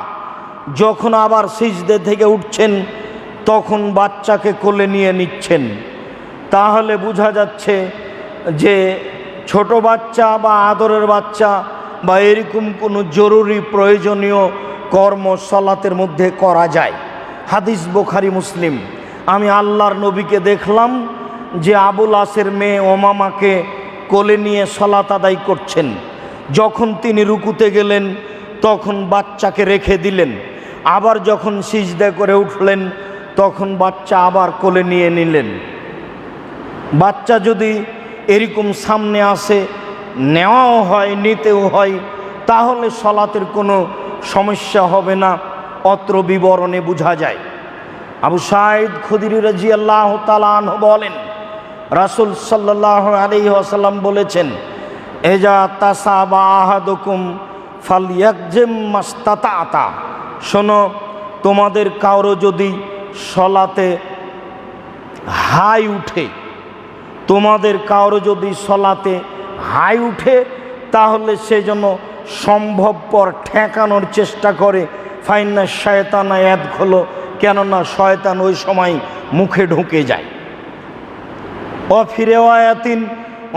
যখন আবার সিজদে থেকে উঠছেন তখন বাচ্চাকে কোলে নিয়ে নিচ্ছেন। তাহলে বোঝা যাচ্ছে যে ছোট বাচ্চা বা আদরের বাচ্চা বা এরকম কোনো জরুরি প্রয়োজনীয় কর্ম সালাতের মধ্যে করা যায়। হাদিস বুখারী মুসলিম। আমি আল্লাহর নবীকে দেখলাম যে আবুল আসের মেয়ে ওমামাকে কোলে নিয়ে সালাত আদায় করছেন। যখন তিনি রুকুতে গেলেন তখন বাচ্চাকে রেখে দিলেন, আবার যখন সিজদা করে উঠলেন তখন বাচ্চা আবার কোলে নিয়ে নিলেন। বাচ্চা যদি এরকম সামনে আসে, নেওয়াও হয়, নিতেও হয়, তাহলে সলাতের কোনো সমস্যা হবে না, অত্র বিবরণে বোঝা যায়। আবু সাঈদ খুদরি রাদিয়াল্লাহু তাআলা আনহু বলেন, রাসূল সাল্লাল্লাহু আলাইহি ওয়াসাল্লাম বলেছেন, এজা তাসাবা আহাদুকুম ফালইয়াকজিম মাস্তাতাতা। শোনো, তোমাদের কারো যদি সলাতে হাই উঠে, তোমাদের কারো যদি সলাতে হাই উঠে, তাহলে সে যেন সম্ভবপর ঠেকানোর চেষ্টা করে। ফাইন্না শয়তানা ইয়াদখুলু, কেননা শয়তান ওই সময় মুখে ঢুকে যায়। ওয়াফি রিওয়ায়াতিন,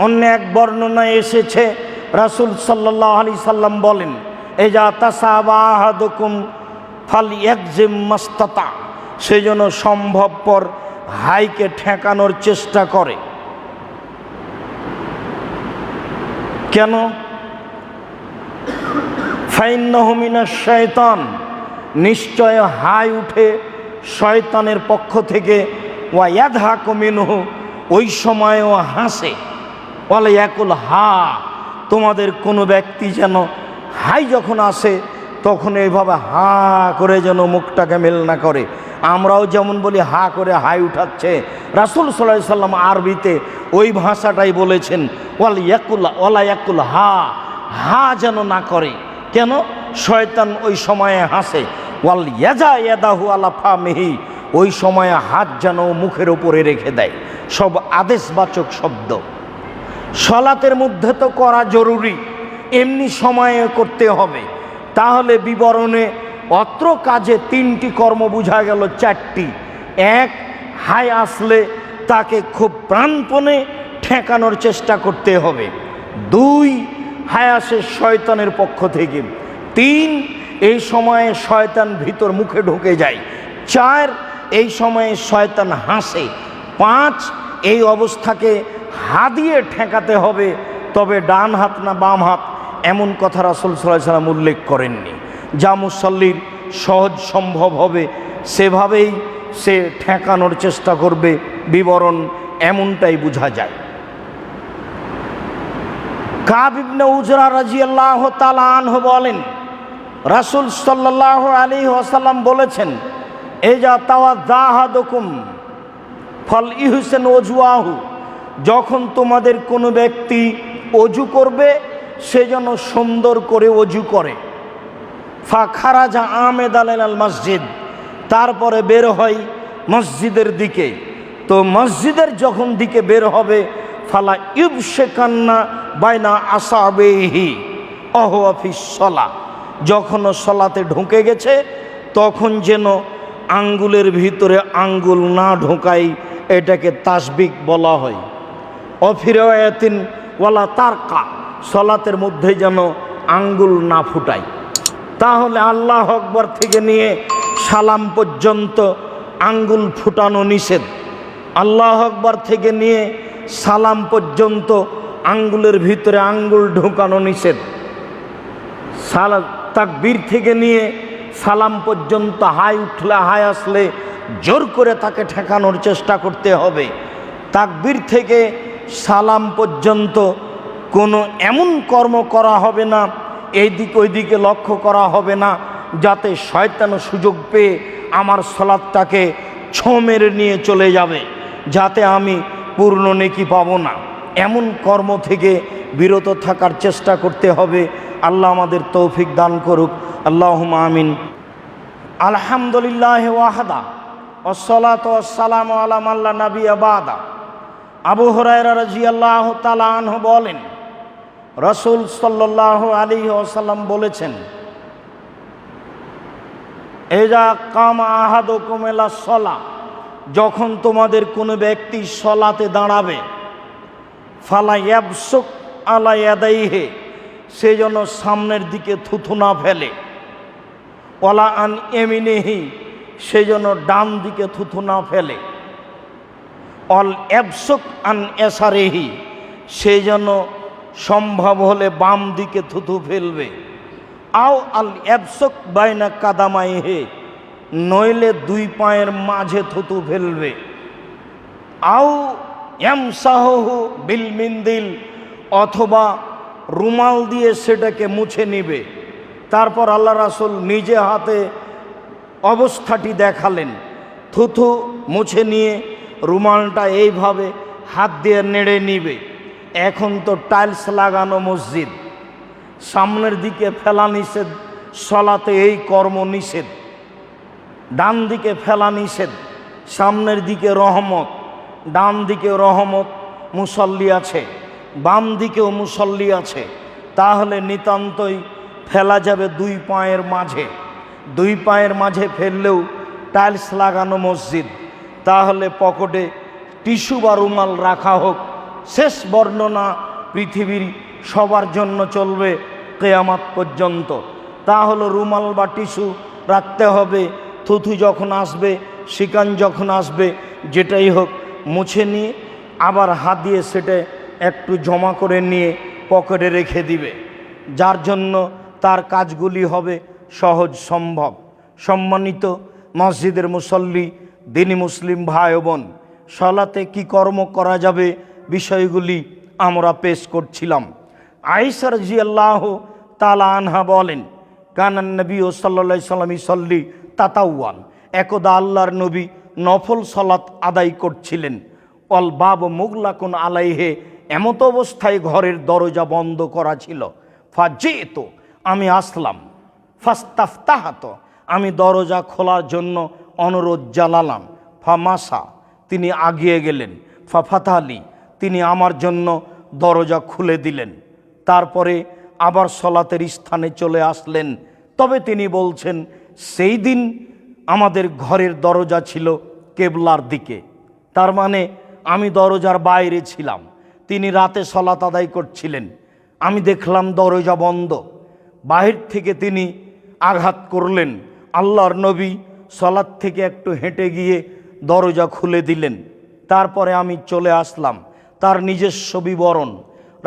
অন্য এক বর্ণনায় এসেছে রাসূল সাল্লাল্লাহু আলাইহি সাল্লাম বলেন, এজা তাসাবা আহাদুকুম ফালইয়াকজিম মাস্তাতা, সেজন্য সম্ভবপর হাইকে ঠেকানোর চেষ্টা করে। কেন? ফাইন্নাহু মিনাশ শায়তান, নিশ্চয় হাই উঠে শয়তানের পক্ষ থেকে। ওয়া ইয়াদহাকু মিনহু, ওই সময়ও হাসে। ওয়ালা ইয়াকুল হা, তোমাদের কোনো ব্যক্তি যেন হাই যখন আসে তখন এইভাবে হা করে যেন মুখটাকে মেল না করে। আমরাও যেমন বলি হা করে হাই উঠাচ্ছে, রাসূল সাল্লাল্লাহু আলাইহি সাল্লাম আরবিতে ওই ভাষাটাই বলেছেন, ওয়ালা ইয়াকুল হা, হা যেন না করে। কেন? শয়তান ওই সময়ে হাসে। ওয়াল ইয়াজা ইয়াদাহু আলা ফামিহি, ওই সময়ে হাত যেন মুখের উপরে রেখে দেয়। সব আদেশবাচক শব্দ। সলাতের মধ্যে তো করা জরুরি, এমনি সময়ে করতে হবে। তাহলে বিবরণে অত্র কাজে 3টি কর্ম বোঝা গেল, 4টি। 1, হাই আসলে তাকে খুব প্রাণপণে ঠেকানোর চেষ্টা করতে হবে। 2, হাই আসে শয়তানের পক্ষ থেকে। 3, এই সময়ে শয়তান ভিতর মুখে ঢুকে যায়। 4, এই সময়ে শয়তান হাসে। 5, এই অবস্থাকে হাত দিয়ে ঠেকাতে হবে, তবে ডান হাত না বাম হাত, এমন কথা রাসূল সাল্লাল্লাহু আলাইহি সাল্লাম উল্লেখ করেননি। যা মুসাল্লির সহজ সম্ভব হবে সেভাবেই সে ঠেকানোর চেষ্টা করবে, বিবরণ এমনটাই বোঝা যায়। কাব ইবনে উজরা রাদিয়াল্লাহু তাআলা আনহু বলেন, রাসূল সাল্লাল্লাহু আলাইহি ওয়াসাল্লাম বলেছেন, এজা তাওয়াজ্জা আহাদুকুম ফালইহসিন ওযুহু, যখন তোমাদের কোনো ব্যক্তি অজু করবে সে যেন সুন্দর করে অজু করে। ফাখারাজা আমেদাল আল মসজিদ, তারপরে বের হয় মসজিদের দিকে। তো মসজিদের যখন দিকে বের হবে, ফালা ইবশেকান্না বাইনা আসাবিহি ওহুয়া ফিস সালাহ, যখন সলাতে ঢুকে গেছে তখন যেন আঙ্গুলের ভিতরে আঙ্গুল না ঢোকাই, এটাকে তাসবিক বলা হয়। ওয়াফি রিওয়ায়াতিন ওয়ালা তারকা, সলাতের মধ্যে যেন আঙ্গুল না ফুটায়। তাহলে আল্লাহ আকবার থেকে নিয়ে সালাম পর্যন্ত আঙ্গুল ফুটানো নিষেধ। আল্লাহ আকবার থেকে নিয়ে সালাম পর্যন্ত আঙ্গুলের ভিতরে আঙ্গুল ঢোকানো নিষেধ। তাকবীর থেকে নিয়ে সালাম পর্যন্ত হাই উঠলে, হাই আসলে জোর করে তাকে ঠেকানোর চেষ্টা করতে হবে। তাকবীর থেকে সালাম পর্যন্ত কোনো এমন কর্ম করা হবে না, এই দিক ওই দিকে লক্ষ্য করা হবে না, যাতে শয়তান সুযোগ পেয়ে আমার সালাতটাকে ছোঁ মেরে নিয়ে চলে যাবে, যাতে আমি পূর্ণ নেকি পাবো না। এমন কর্ম থেকে বিরত থাকার চেষ্টা করতে হবে। আল্লাহ আমাদের তৌফিক দান করুক, আল্লাহুম্মা আমিন। আলহামদুলিল্লাহ ওয়াহদা ওয়াসসালাতু ওয়াসসালামু আলা মান লা নাবিয়্যা বাদা। আবু হুরায়রা রাদিয়াল্লাহু তাআলা আনহু বলেন, রাসূল সাল্লাল্লাহু আলাইহি ওয়াসাল্লাম বলেছেন, এজা কামা আহাদুকুম ইলা সালাহ, যখন তোমাদের কোনো ব্যক্তি সলাতে দাঁড়াবে, ফালা ইয়াবসুক আলা ইয়াদাইহি, সে যেন সামনের দিকে থুথু না ফেলে। ওয়ালা আন ইয়ামিনিহি, সে যেন ডান দিকে থুথু না ফেলে। অল ইয়াবসুক আন ইয়াসারিহি, সে যেন সম্ভব হলে বাম দিকে থুথু ফেলবে। আও আল ইয়াবসুক বাইনা কাদামাইহি, নইলে 2 পায়ের মাঝে থুথু ফেলবে। আও ইয়ামসাহু বিল মিন্দিল, অথবা রুমাল দিয়ে সেটাকে মুছে নিবে। তারপর আল্লাহ রাসূল নিজে হাতে অবস্থাটি দেখালেন। থুথু মুছে নিয়ে রুমালটা এইভাবে হাত দিয়ে নেড়ে নিবে। এখন তো টাইলস লাগানো মসজিদ, সামনের দিকে ফেলা নিষেধ, সলাতে এই কর্ম নিষেধ। ডান দিকে ফেলা নিষেধ, সামনের দিকে রহমত, ডান দিকে রহমত, মুসল্লি আছে, বাম দিকেও মুসল্লি আছে। তাহলে নিতান্তই ফেলা যাবে দুই পায়ের মাঝে। দুই পায়ের মাঝে ফেললেও টাইলস লাগানো মসজিদ, তাহলে পকেটে টিস্যু বা রুমাল রাখা হোক। শেষ বর্ণনা পৃথিবীর সবার জন্য চলবে কিয়ামত পর্যন্ত। তাহলে রুমাল বা টিস্যু রাখতে হবে। থুথু যখন আসবে, শিকান যখন আসবে, যেটাই হোক মুছে নিয়ে আবার হাত দিয়ে সেটা একটু জমা করে নিয়ে পকেটে রেখে দিবে, যার জন্য তার কাজগুলি হবে সহজ সম্ভব। সম্মানিত মসজিদের মুসল্লি, দিনী মুসলিম ভাই বোন, সালাতে কি কর্ম করা যাবে বিষয়গুলি আমরা পেশ করছিলাম। আয়েশা রাদিয়াল্লাহু তাআলা আনহা বলেন, কানান নবী সাল্লাল্লাহু আলাইহি ওয়াসাল্লাম ইসাল্লি তাতাওয়ান, একদা আল্লাহর নবী নফল সালাত আদায় করছিলেন। অল বাব মুগলাকুন আলাইহে, এমত অবস্থায় ঘরের দরজা বন্ধ করা ছিল। ফাজিতু, আমি আসলাম। ফাস্তাফতাহাত, আমি দরজা খোলার জন্য অনুরোধ জানালাম। ফামাসা, তিনি আগিয়ে গেলেন। ফাফাতালি, তিনি আমার জন্য দরজা খুলে দিলেন। তারপরে আবার সলাতের স্থানে চলে আসলেন। তবে তিনি বলছেন, সেই দিন আমাদের ঘরের দরজা ছিল কেবলার দিকে। তার মানে আমি দরজার বাইরে ছিলাম, তিনি রাতে সলাত আদায় করছিলেন। আমি দেখলাম দরজা বন্ধ। বাহির থেকে তিনি আঘাত করলেন। আল্লাহর নবী সলাত থেকে একটু হেঁটে গিয়ে দরজা খুলে দিলেন। তারপরে আমি চলে আসলাম। তার নিজস্ব বিবরণ,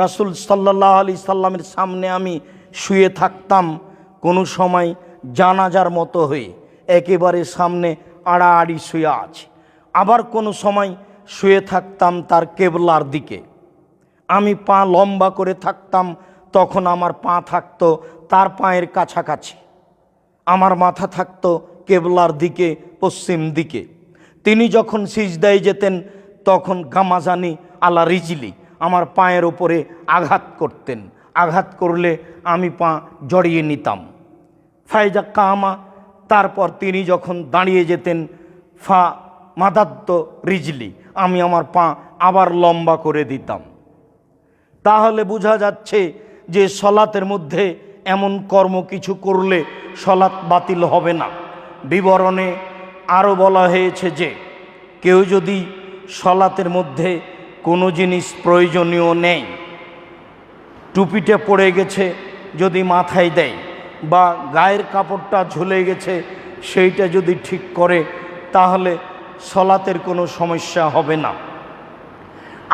রাসূল সাল্লাল্লাহু আলাইহি সাল্লামের সামনে আমি শুয়ে থাকতাম, কোনো সময় জানাজার মতো হয়ে একেবারে সামনে আড়াআড়ি শুয়ে আছে। আবার কোনো সময় শুয়ে থাকতাম তার কেবলার দিকে। আমি পা লম্বা করে থাকতাম, তখন আমার পা থাকতো তার পায়ের কাছাকাছি, আমার মাথা থাকতো কেবলার দিকে, পশ্চিম দিকে। তিনি যখন সিজদায় যেতেন তখন গামাজানি আলা রিজলি, আমার পায়ের ওপরে আঘাত করতেন। আঘাত করলে আমি পা জড়িয়ে নিতাম। ফায়জা কামা, তারপর তিনি যখন দাঁড়িয়ে যেতেন, ফা মাদাদ্দ রিজলি, আমি আমার পা আবার লম্বা করে দিতাম। তাহলে বোঝা যাচ্ছে যে সলাতের মধ্যে এমন কর্ম কিছু করলে সলাত বাতিল হবে না। বিবরণে আরও বলা হয়েছে যে কেউ যদি সলাতের মধ্যে কোনো জিনিস প্রয়োজনীয় নেই, টুপিটা পড়ে গেছে যদি মাথায় দেয়, বা গায়ের কাপড়টা ঝুলে গেছে সেইটা যদি ঠিক করে, তাহলে সলাতের কোনো সমস্যা হবে না।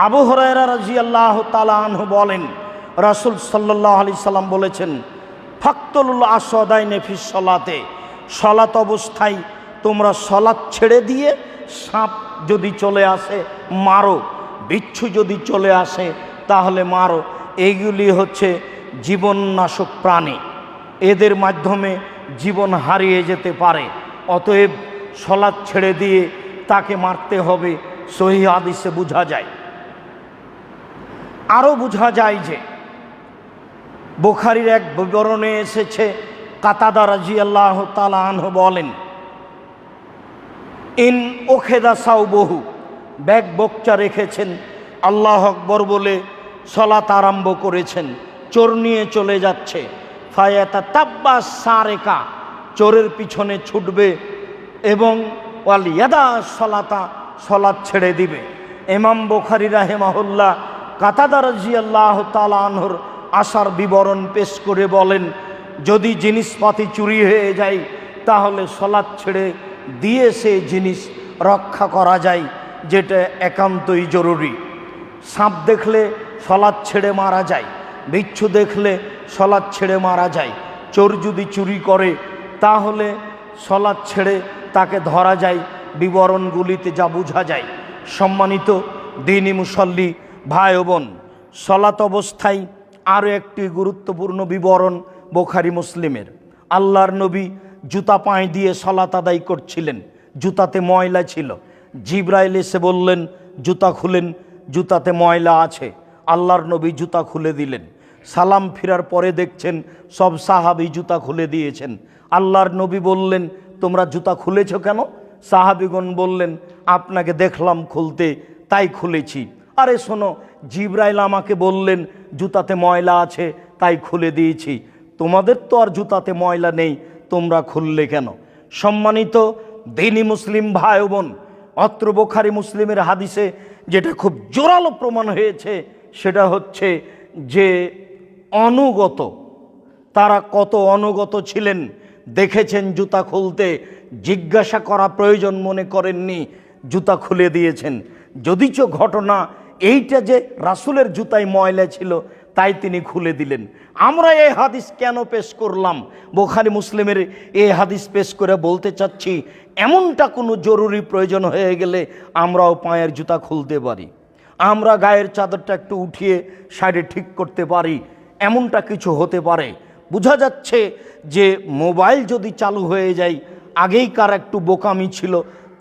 আবু হুরায়রা রাদিয়াল্লাহু তাআলা আনহু বলেন, রাসূল সাল্লাল্লাহু আলাইহি সাল্লাম বলেছেন, ফাকতুল আসওয়াদাইনি ফিস সলাতে, সলাত অবস্থায় তোমরা সলাত ছেড়ে দিয়ে সাপ যদি চলে আসে মারো, বিচ্ছু যদি চলে আসে তাহলে মারো। এইগুলি হচ্ছে জীবননাশক প্রাণী, এদের মাধ্যমে জীবন হারিয়ে যেতে পারে। অতএব সলাত ছেড়ে দিয়ে তাকে মারতে হবে, সহিহ হাদিসে বোঝা যায়। আরও বোঝা যায় যে বুখারীর এক বিবরণে এসেছে, কাতাদা রাদিয়াল্লাহু তাআলা আনহু বলেন, ইন ওখেদা সাউবহু, ব্যাগ বকচা রেখেছেন, আল্লাহ আকবর বলে সলাত আরম্ভ করেছেন, চোর নিয়ে চলে যাচ্ছে। ফায়াতা তাব্বাস সারেকা, চোরের পিছনে ছুটবে এবং ওয়াল ইয়াদা সলাতা, সলাত ছেড়ে দিবে। ইমাম বুখারী রাহিমাহুল্লাহ কাতাদা রাদিয়াল্লাহু তাআলা আনহুর আশার বিবরণ পেশ করে বলেন, যদি জিনিসপাতি চুরি হয়ে যায় তাহলে সলাত ছেড়ে দিয়ে সে জিনিস রক্ষা করা যায়, যেটা একান্তই জরুরি। সাপ দেখলে সলাত ছেড়ে মারা যায়, বিচ্ছু দেখলে সলাত ছেড়ে মারা যায়। চোর যদি চুরি করে তাহলে সলাত ছেড়ে তাকে ধরা যায়, বিবরণগুলিতে যা বোঝা যায়। সম্মানিত দ্বীনি মুসল্লি ভাই ও বোন, সলাত অবস্থায় আরও একটি গুরুত্বপূর্ণ বিবরণ বুখারী মুসলিমের। আল্লাহর নবী জুতা পায়ে দিয়ে সলাত আদায় করছিলেন, জুতাতে ময়লা ছিল। জিবরাইল এসে বললেন জুতা খুলেন, জুতাতে ময়লা আছে। আল্লাহর নবী জুতা খুলে দিলেন। সালাম ফিরার পরে দেখছেন সব সাহাবী জুতা খুলে দিয়েছেন। আল্লাহর নবী বললেন তোমরা জুতা খুলেছ কেন? সাহাবীগণ বললেন আপনাকে দেখলাম খুলতে তাই খুলেছি। আরে শোনো, জিবরাইল আমাকে বললেন জুতাতে ময়লা আছে তাই খুলে দিয়েছি, তোমাদের তো আর জুতাতে ময়লা নেই, তোমরা খুললে কেন? সম্মানিত দ্বীনি মুসলিম ভাই ও বোন, অত্র বুখারী মুসলিমের হাদিসে যেটা খুব জোরালো প্রমাণ হয়েছে সেটা হচ্ছে যে অনুগত, তারা কত অনুগত ছিলেন। দেখেছেন জুতা খুলতে, জিজ্ঞাসা করা প্রয়োজন মনে করেননি, জুতা খুলে দিয়েছেন। যদিচ ঘটনা এইটা যে রাসূলের জুতায় ময়লা ছিল তাই তিনি খুলে দিলেন। আমরা এই হাদিস কেন পেশ করলাম? বুখারী মুসলিমের এই হাদিস পেশ করে বলতে চাচ্ছি এমনটা কোনো জরুরি প্রয়োজন হয়ে গেলে আমরাও পায়ের জুতা খুলতে পারি, আমরা গায়ের চাদরটা একটু উঠিয়ে সাইডে ঠিক করতে পারি, এমনটা কিছু হতে পারে। বোঝা যাচ্ছে যে মোবাইল যদি চালু হয়ে যায়, আগেই কার একটু বোকামি ছিল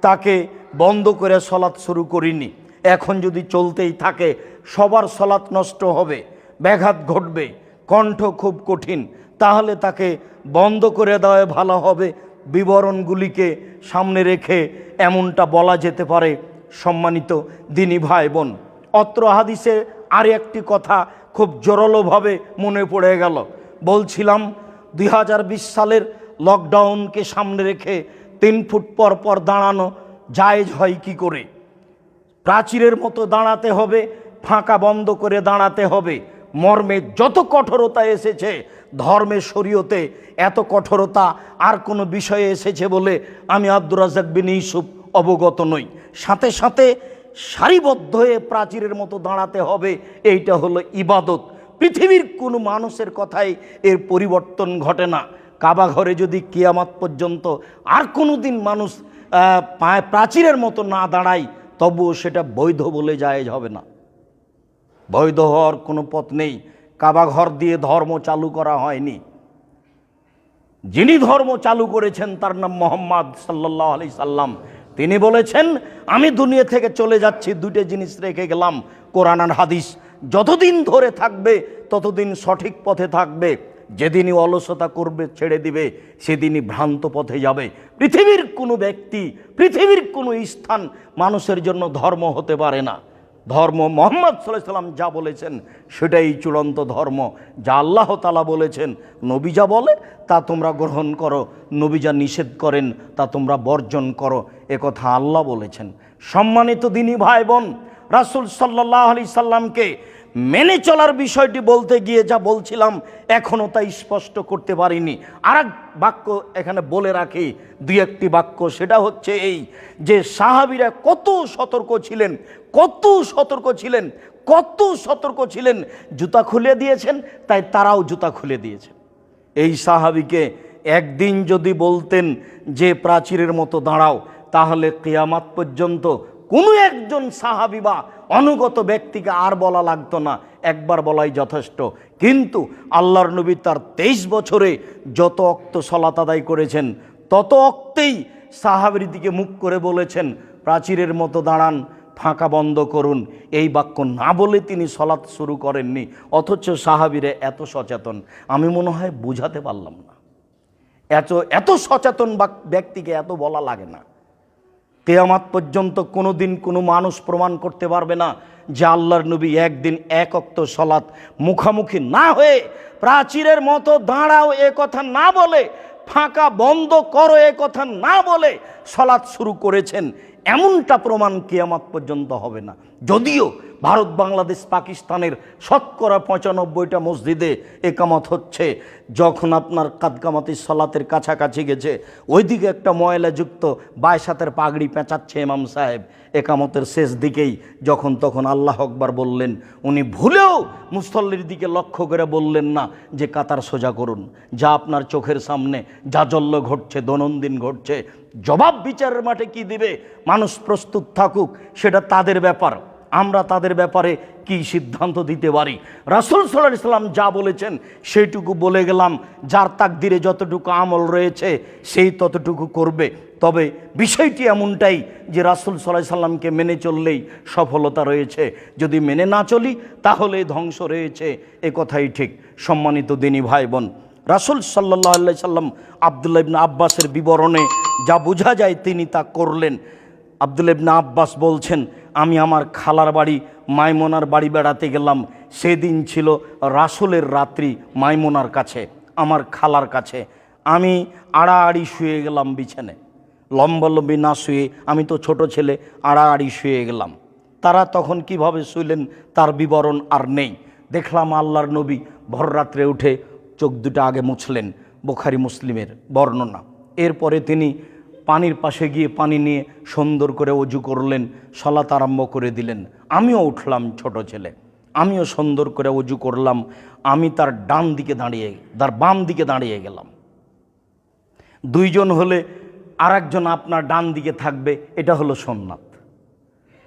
তাকে বন্ধ করে সলাৎ শুরু করিনি, এখন যদি চলতেই থাকে সবার সলাৎ নষ্ট হবে, ব্যাঘাত ঘটবে, কণ্ঠ খুব কঠিন, তাহলে তাকে বন্ধ করে দেওয়া ভালো হবে। বিবরণগুলিকে সামনে রেখে এমনটা বলা যেতে পারে। সম্মানিত দ্বীনি ভাই বোন, অত্র হাদিসে আর একটি কথা খুব জোরালোভাবে মনে পড়ে গেল। বলছিলাম 2020 সালের লকডাউনকে সামনে রেখে 3 ফুট পর পর দাঁড়ানো জায়েজ হয় কি করে? প্রাচীরের মতো দাঁড়াতে হবে, ফাঁকা বন্ধ করে দাঁড়াতে হবে। মর্মে যত কঠোরতা এসেছে ধর্মের শরীয়তে, এত কঠোরতা আর কোনো বিষয়ে এসেছে বলে আমি আব্দুর রাজ্জাক বিন ইউসুফ অবগত নই। সাথে সাথে সারিবদ্ধ হয়ে প্রাচীরের মতো দাঁড়াতে হবে, এইটা হলো ইবাদত। পৃথিবীর কোনো মানুষের কথাই এর পরিবর্তন ঘটে না। কাবা ঘরে যদি কিয়ামত পর্যন্ত আর কোনো দিন মানুষ প্রাচীরের মতো না দাঁড়ায়, তবুও সেটা বৈধ বলে জায়েজ হবে না, বৈধ হওয়ার কোনো পথ নেই। কাবা ঘর দিয়ে ধর্ম চালু করা হয়নি। যিনি ধর্ম চালু করেছেন তার নাম মুহাম্মদ সাল্লাল্লাহু আলাইহি সাল্লাম। তিনি বলেছেন আমি দুনিয়া থেকে চলে যাচ্ছি, দুটো জিনিস রেখে গেলাম, কোরআন আর হাদিস। যতদিন ধরে থাকবে ততদিন সঠিক পথে থাকবে, যেদিনই অলসতা করবে ছেড়ে দিবে সেদিনই ভ্রান্ত পথে যাবে। পৃথিবীর কোনো ব্যক্তি, পৃথিবীর কোনো স্থান মানুষের জন্য ধর্ম হতে পারে না। ধর্ম মুহাম্মদ সাল্লাল্লাহু আলাইহি সাল্লাম যা বলেছেন সেটাই চূড়ান্ত ধর্ম। যা আল্লাহ তাআলা বলেছেন, নবী যা বলে তা তোমরা গ্রহণ করো, নবী যা নিষেধ করেন তা তোমরা বর্জন করো, এ কথা আল্লাহ বলেছেন। সম্মানিত দ্বীনি ভাই বোন, রাসূল সাল্লাল্লাহু আলাইহি সাল্লামকে মেনে চলার বিষয়টি বলতে গিয়ে যা বলছিলাম এখনও তাই স্পষ্ট করতে পারিনি। আর এক বাক্য এখানে বলে রাখি, দুই একটি বাক্য, সেটা হচ্ছে এই যে সাহাবীরা কত সতর্ক ছিলেন, কত সতর্ক ছিলেন, কত সতর্ক ছিলেন। জুতা খুলে দিয়েছেন তাই তারাও জুতা খুলে দিয়েছে। এই সাহাবীকে একদিন যদি বলতেন যে প্রাচীরের মতো দাঁড়াও, তাহলে কিয়ামত পর্যন্ত কোনো একজন সাহাবী বা অনুগত ব্যক্তিকে আর বলা লাগতো না, একবার বলাই যথেষ্ট। কিন্তু আল্লাহর নবী তার 23 বছরে যত অক্ত সালাত আদায় করেছেন তত অক্তেই সাহাবীর দিকে মুখ করে বলেছেন প্রাচীরের মতো দাঁড়ান, ফাঁকা বন্ধ করুন। এই বাক্য না বলে তিনি সালাত শুরু করেননি, অথচ সাহাবীরা এত সচেতন। আমি মনে হয় বুঝাতে পারলাম না, এত সচেতন ব্যক্তিকে এত বলা লাগে না। কিয়ামত পর্যন্ত কোনো দিন কোনো মানুষ প্রমাণ করতে পারবে না যে আল্লাহর নবী একদিন এক ওয়াক্ত সালাত মুখামুখি না হয়ে প্রাচীরের মতো দাঁড়াও এ কথা না বলে, ফাঁকা বন্ধ করো এ কথা না বলে সালাত শুরু করেছেন, এমনটা প্রমাণ কিয়ামত পর্যন্ত হবে না। যদিও ভারত, বাংলাদেশ, পাকিস্তানের শতকরা 95টা মসজিদে একামত হচ্ছে, যখন আপনার কাদকামাতি সালাতের কাছাকাছি গেছে ওইদিকে একটা ময়লাযুক্ত 22 হাতের পাগড়ি পেঁচাচ্ছে ইমাম সাহেব, একামতের শেষ দিকেই যখন তখন আল্লাহ আকবার বললেন, উনি ভুলেও মুসল্লির দিকে লক্ষ্য করে বললেন না যে কাতার সোজা করুন। যা আপনার চোখের সামনে জাজল্য ঘটছে, দৈনন্দিন ঘটছে, জবাব বিচারের মাঠে কি দিবে মানুষ প্রস্তুত থাকুক, সেটা তাদের ব্যাপার। আমরা তাদের ব্যাপারে কি সিদ্ধান্ত দিতে পারি? রাসূল সাল্লাল্লাহু আলাইহি সাল্লাম যা বলেছেন সেইটুকু বলে গেলাম। যার তাকদিরে যতটুকু আমল রয়েছে সেই ততটুকু করবে। তবে বিষয়টি এমনটাই যে রাসূল সাল্লাল্লাহু আলাইহি সাল্লামকে মেনে চললেই সফলতা রয়েছে, যদি মেনে না চলি তাহলে ধ্বংস রয়েছে, এ কথাই ঠিক। সম্মানিত দিনী ভাই বোন, রাসূল সাল্লাল্লাহু আলাইহি সাল্লাম আব্দুল্লাহ ইবনে আব্বাসের বিবরণে যা বোঝা যায় তিনি তা করলেন। আব্দুল্লাহ ইবনে আব্বাস বলছেন, আমি আমার খালার বাড়ি মাইমুনার বাড়ি বেড়াতে গেলাম। সেদিন ছিল রাসূলের রাত্রি মাইমুনার কাছে, আমার খালার কাছে। আমি আড়াআড়ি শুয়ে গেলাম বিছানায়, লম্বালম্বি না শুয়ে, আমি তো ছোট ছেলে, আড়াআড়ি শুয়ে গেলাম। তারা তখন কিভাবে শুইলেন তার বিবরণ আর নেই। দেখলাম আল্লাহর নবী ভররাত্রে উঠে চোখ দুটো আগে মুছলেন, বুখারী মুসলিমের বর্ণনা। এরপরে তিনি পানির পাশে গিয়ে পানি নিয়ে সুন্দর করে ওযু করলেন, সালাত আরম্ভ করে দিলেন। আমিও উঠলাম, ছোট ছেলে, আমিও সুন্দর করে ওযু করলাম। আমি তার ডান দিকে দাঁড়িয়ে, তার বাম দিকে দাঁড়িয়ে গেলাম। দুইজন হলে আর একজন আপনার ডান দিকে থাকবে, এটা হলো সুন্নাত।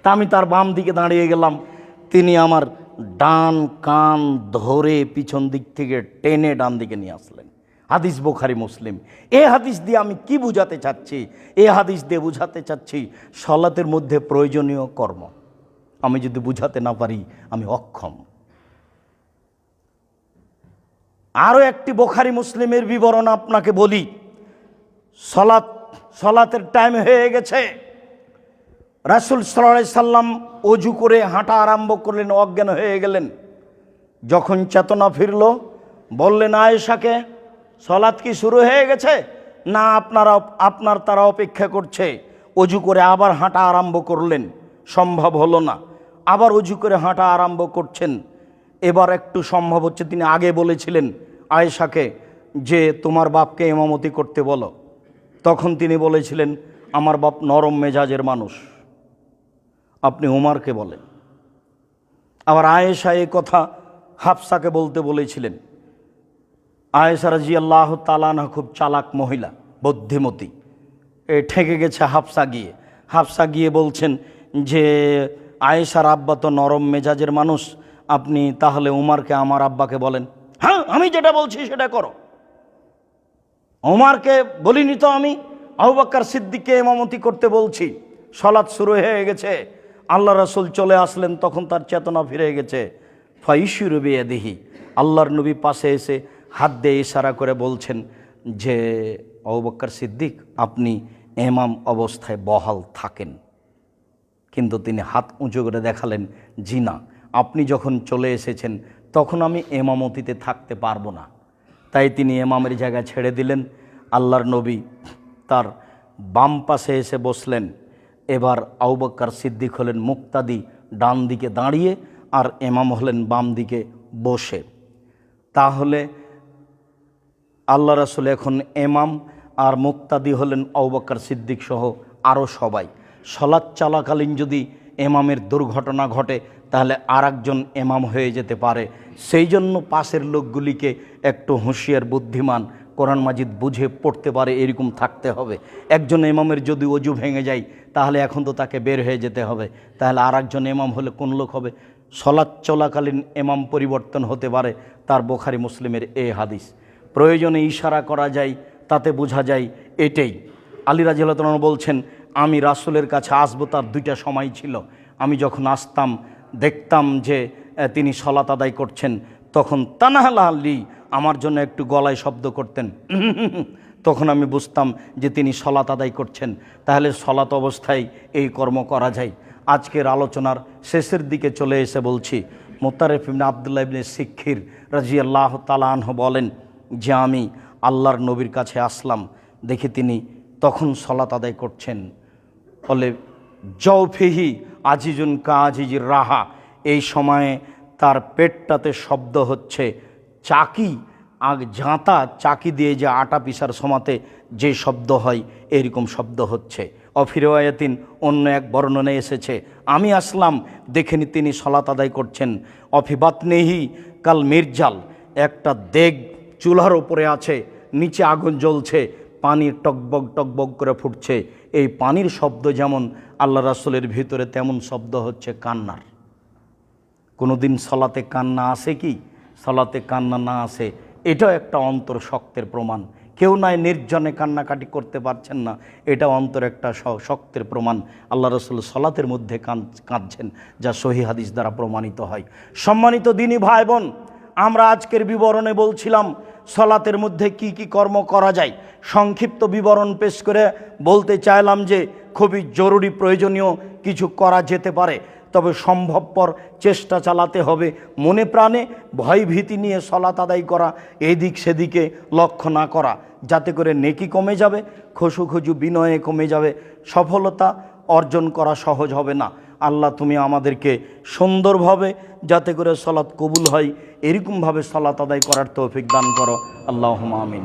তা আমি তার বাম দিকে দাঁড়িয়ে গেলাম, তিনি আমার ডান কান ধরে পিছন দিক থেকে টেনে ডান দিকে নিয়ে আসলেন। হাদিস বুখারী মুসলিম। এই হাদিস দিয়ে আমি কি বুঝাতে চাচ্ছি? এই হাদিস দিয়ে বুঝাতে চাচ্ছি সালাতের মধ্যে প্রয়োজনীয় কর্ম। আমি যদি বুঝাতে না পারি আমি অক্ষম। আরও একটি বুখারী মুসলিমের বিবরণ আপনাকে বলি। সালাতের টাইম হয়ে গেছে, রাসূল সাল্লাল্লাহু আলাইহি সাল্লাম ওযু করে হাঁটা আরম্ভ করলেন, অজ্ঞান হয়ে গেলেন। যখন চেতনা ফিরল বললেন আয়েশাকে, সালাত কি শুরু হয়ে গেছে? না, আপনার তারা অপেক্ষা করছে। ওযু করে আবার হাঁটা আরম্ভ করলেন, সম্ভব হলো না। আবার ওযু করে হাঁটা আরম্ভ করছেন। এবার একটু সম্ভব হচ্ছে। তিনি আগে বলেছিলেন আয়েশাকে যে তোমার বাপকে ইমামতি করতে বলো। তখন তিনি বলেছিলেন আমার বাপ নরম মেজাজের মানুষ, আপনি উমারকে বলেন। আবার আয়েশা এই কথা হাফসাকে বলতে বলেছিলেন। আয়েশা রাদিয়াল্লাহু তাআলা আনহা খুব চালাক মহিলা, বুদ্ধিমতী। ঠেকে গেছে হাফসা গিয়ে বলছেন যে আয়েশার আব্বা তো নরম মেজাজের মানুষ, আপনি তাহলে উমারকে আমার আব্বাকে বলেন। হ্যাঁ, আমি যেটা বলছি সেটা করো। উমারকে বলিনি তো, আমি আবু বকর সিদ্দিককে ইমামতি করতে বলছি। সালাত শুরু হয়ে গেছে, আল্লাহ রাসূল চলে আসলেন, তখন তার চেতনা ফিরে গেছে। ফাইশিরু বিয়াদিহি, আল্লাহর নবী পাশে এসে হাত দিয়ে ইশারা করে বলছেন যে আবু বকর সিদ্দিক আপনি ইমাম অবস্থায় বহাল থাকেন। কিন্তু তিনি হাত উঁচু করে দেখালেন, জি না, আপনি যখন চলে এসেছেন তখন আমি ইমামতিতে থাকতে পারবো না। তাই তিনি ইমামের জায়গা ছেড়ে দিলেন। আল্লাহর নবী তার বাম পাশে এসে বসলেন। এবার আবু বকর সিদ্দিক হলেন মুক্তাদি, ডান দিকে দাঁড়িয়ে, আর ইমাম হলেন বাম দিকে বসে। তাহলে আল্লাহ রাসূল এখন ইমাম আর মুক্তাদি হলেন আবু বকর সিদ্দিক সহ আরও সবাই। সালাত চলাকালীন যদি ইমামের দুর্ঘটনা ঘটে তাহলে আর একজন ইমাম হয়ে যেতে পারে। সেই জন্য পাশের লোকগুলিকে একটু হুঁশিয়ার, বুদ্ধিমান, কোরআন মাজিদ বুঝে পড়তে পারে এরকম থাকতে হবে। একজন ইমামের যদি ওযু ভেঙে যায় তাহলে এখন তো তাকে বের হয়ে যেতে হবে, তাহলে আর একজন ইমাম হলে কোন লোক হবে? সালাত চলাকালীন ইমাম পরিবর্তন হতে পারে, তার বুখারী মুসলিমের এই হাদিস। প্রয়োজনে ইশারা করা যায়, তাতে বোঝা যায় এটাই। আলী রাদিয়াল্লাহু তাআলা বলছেন আমি রাসূলের কাছে আসবো, তার দুইটা সময় ছিল। আমি যখন আসতাম দেখতাম যে তিনি সালাত আদায় করছেন, তখন তানাহালা আলী আমার জন্য একটু গলায় শব্দ করতেন, তখন আমি বুঝতাম যে তিনি সালাত আদায় করছেন। তাহলে সালাত অবস্থায় এই কর্ম করা যায়। আজকের আলোচনার শেষের দিকে চলে এসে বলছি, মুতারিফ ইবনে আব্দুল্লাহ ইবনে সিক্ষির রাদিয়াল্লাহু তাআলা আনহু বলেন যে আমি আল্লাহর নবীর কাছে আসলাম, দেখি তিনি তখন সালাত আদায় করছেন। বলে জওফিহি আজিজুন কাজিজির রাহা, এই সময়ে তার পেটটাতে শব্দ হচ্ছে চাকি, জাঁতা চাকি দিয়ে যে আটা পিসার সমাতে যে শব্দ হয় এরকম শব্দ হচ্ছে। অফিরওয়ায়াতিন, অন্য এক বর্ণনায় এসেছে আমি আসলাম দেখেনি তিনি সালাত আদায় করছেন। অফিবাতনেহি কাল মির্জাল, একটা দেগ চুলার ওপরে আছে, নিচে আগুন জ্বলছে, পানি টকবক টকবক করে ফুটছে। এই পানির শব্দ যেমন আল্লাহ রাসূলের ভিতরে, তেমন শব্দ হচ্ছে কান্নার। কোনো দিন সলাতে কান্না আসে কি? সলাতে কান্না না আসে, এটাও একটা অন্তর শক্তের প্রমাণ। কেউ নয় নির্জনে কান্নাকাটি করতে পারছেন না, এটা অন্তর একটা শক্তের প্রমাণ। আল্লাহ রসুল সলাতের মধ্যে কাঁদছেন, যা সহিহ হাদিস দ্বারা প্রমাণিত হয়। সম্মানিত দিনী ভাই বোন, আমরা আজকের বিবরণে বলছিলাম সলাতের মধ্যে কি কি কর্ম করা যায়। সংক্ষিপ্ত বিবরণ পেশ করে বলতে চাইলাম যে খুবই জরুরি প্রয়োজনীয় কিছু করা যেতে পারে, তবে সম্ভবপর চেষ্টা চালাতে হবে। মনে প্রাণে ভয় ভীতি নিয়ে সলাত আদায় করা, এদিক সেদিকে লক্ষ্য না করা, যাতে করে নেকি কমে যাবে, খসুখজু বিনয়ে কমে যাবে, সফলতা অর্জন করা সহজ হবে না। আল্লাহ তুমি আমাদেরকে সুন্দরভাবে যাতে করে সলাত কবুল হয় এরকমভাবে সলাত আদায় করার তৌফিক দান করো। আল্লাহুম্মা আমিন।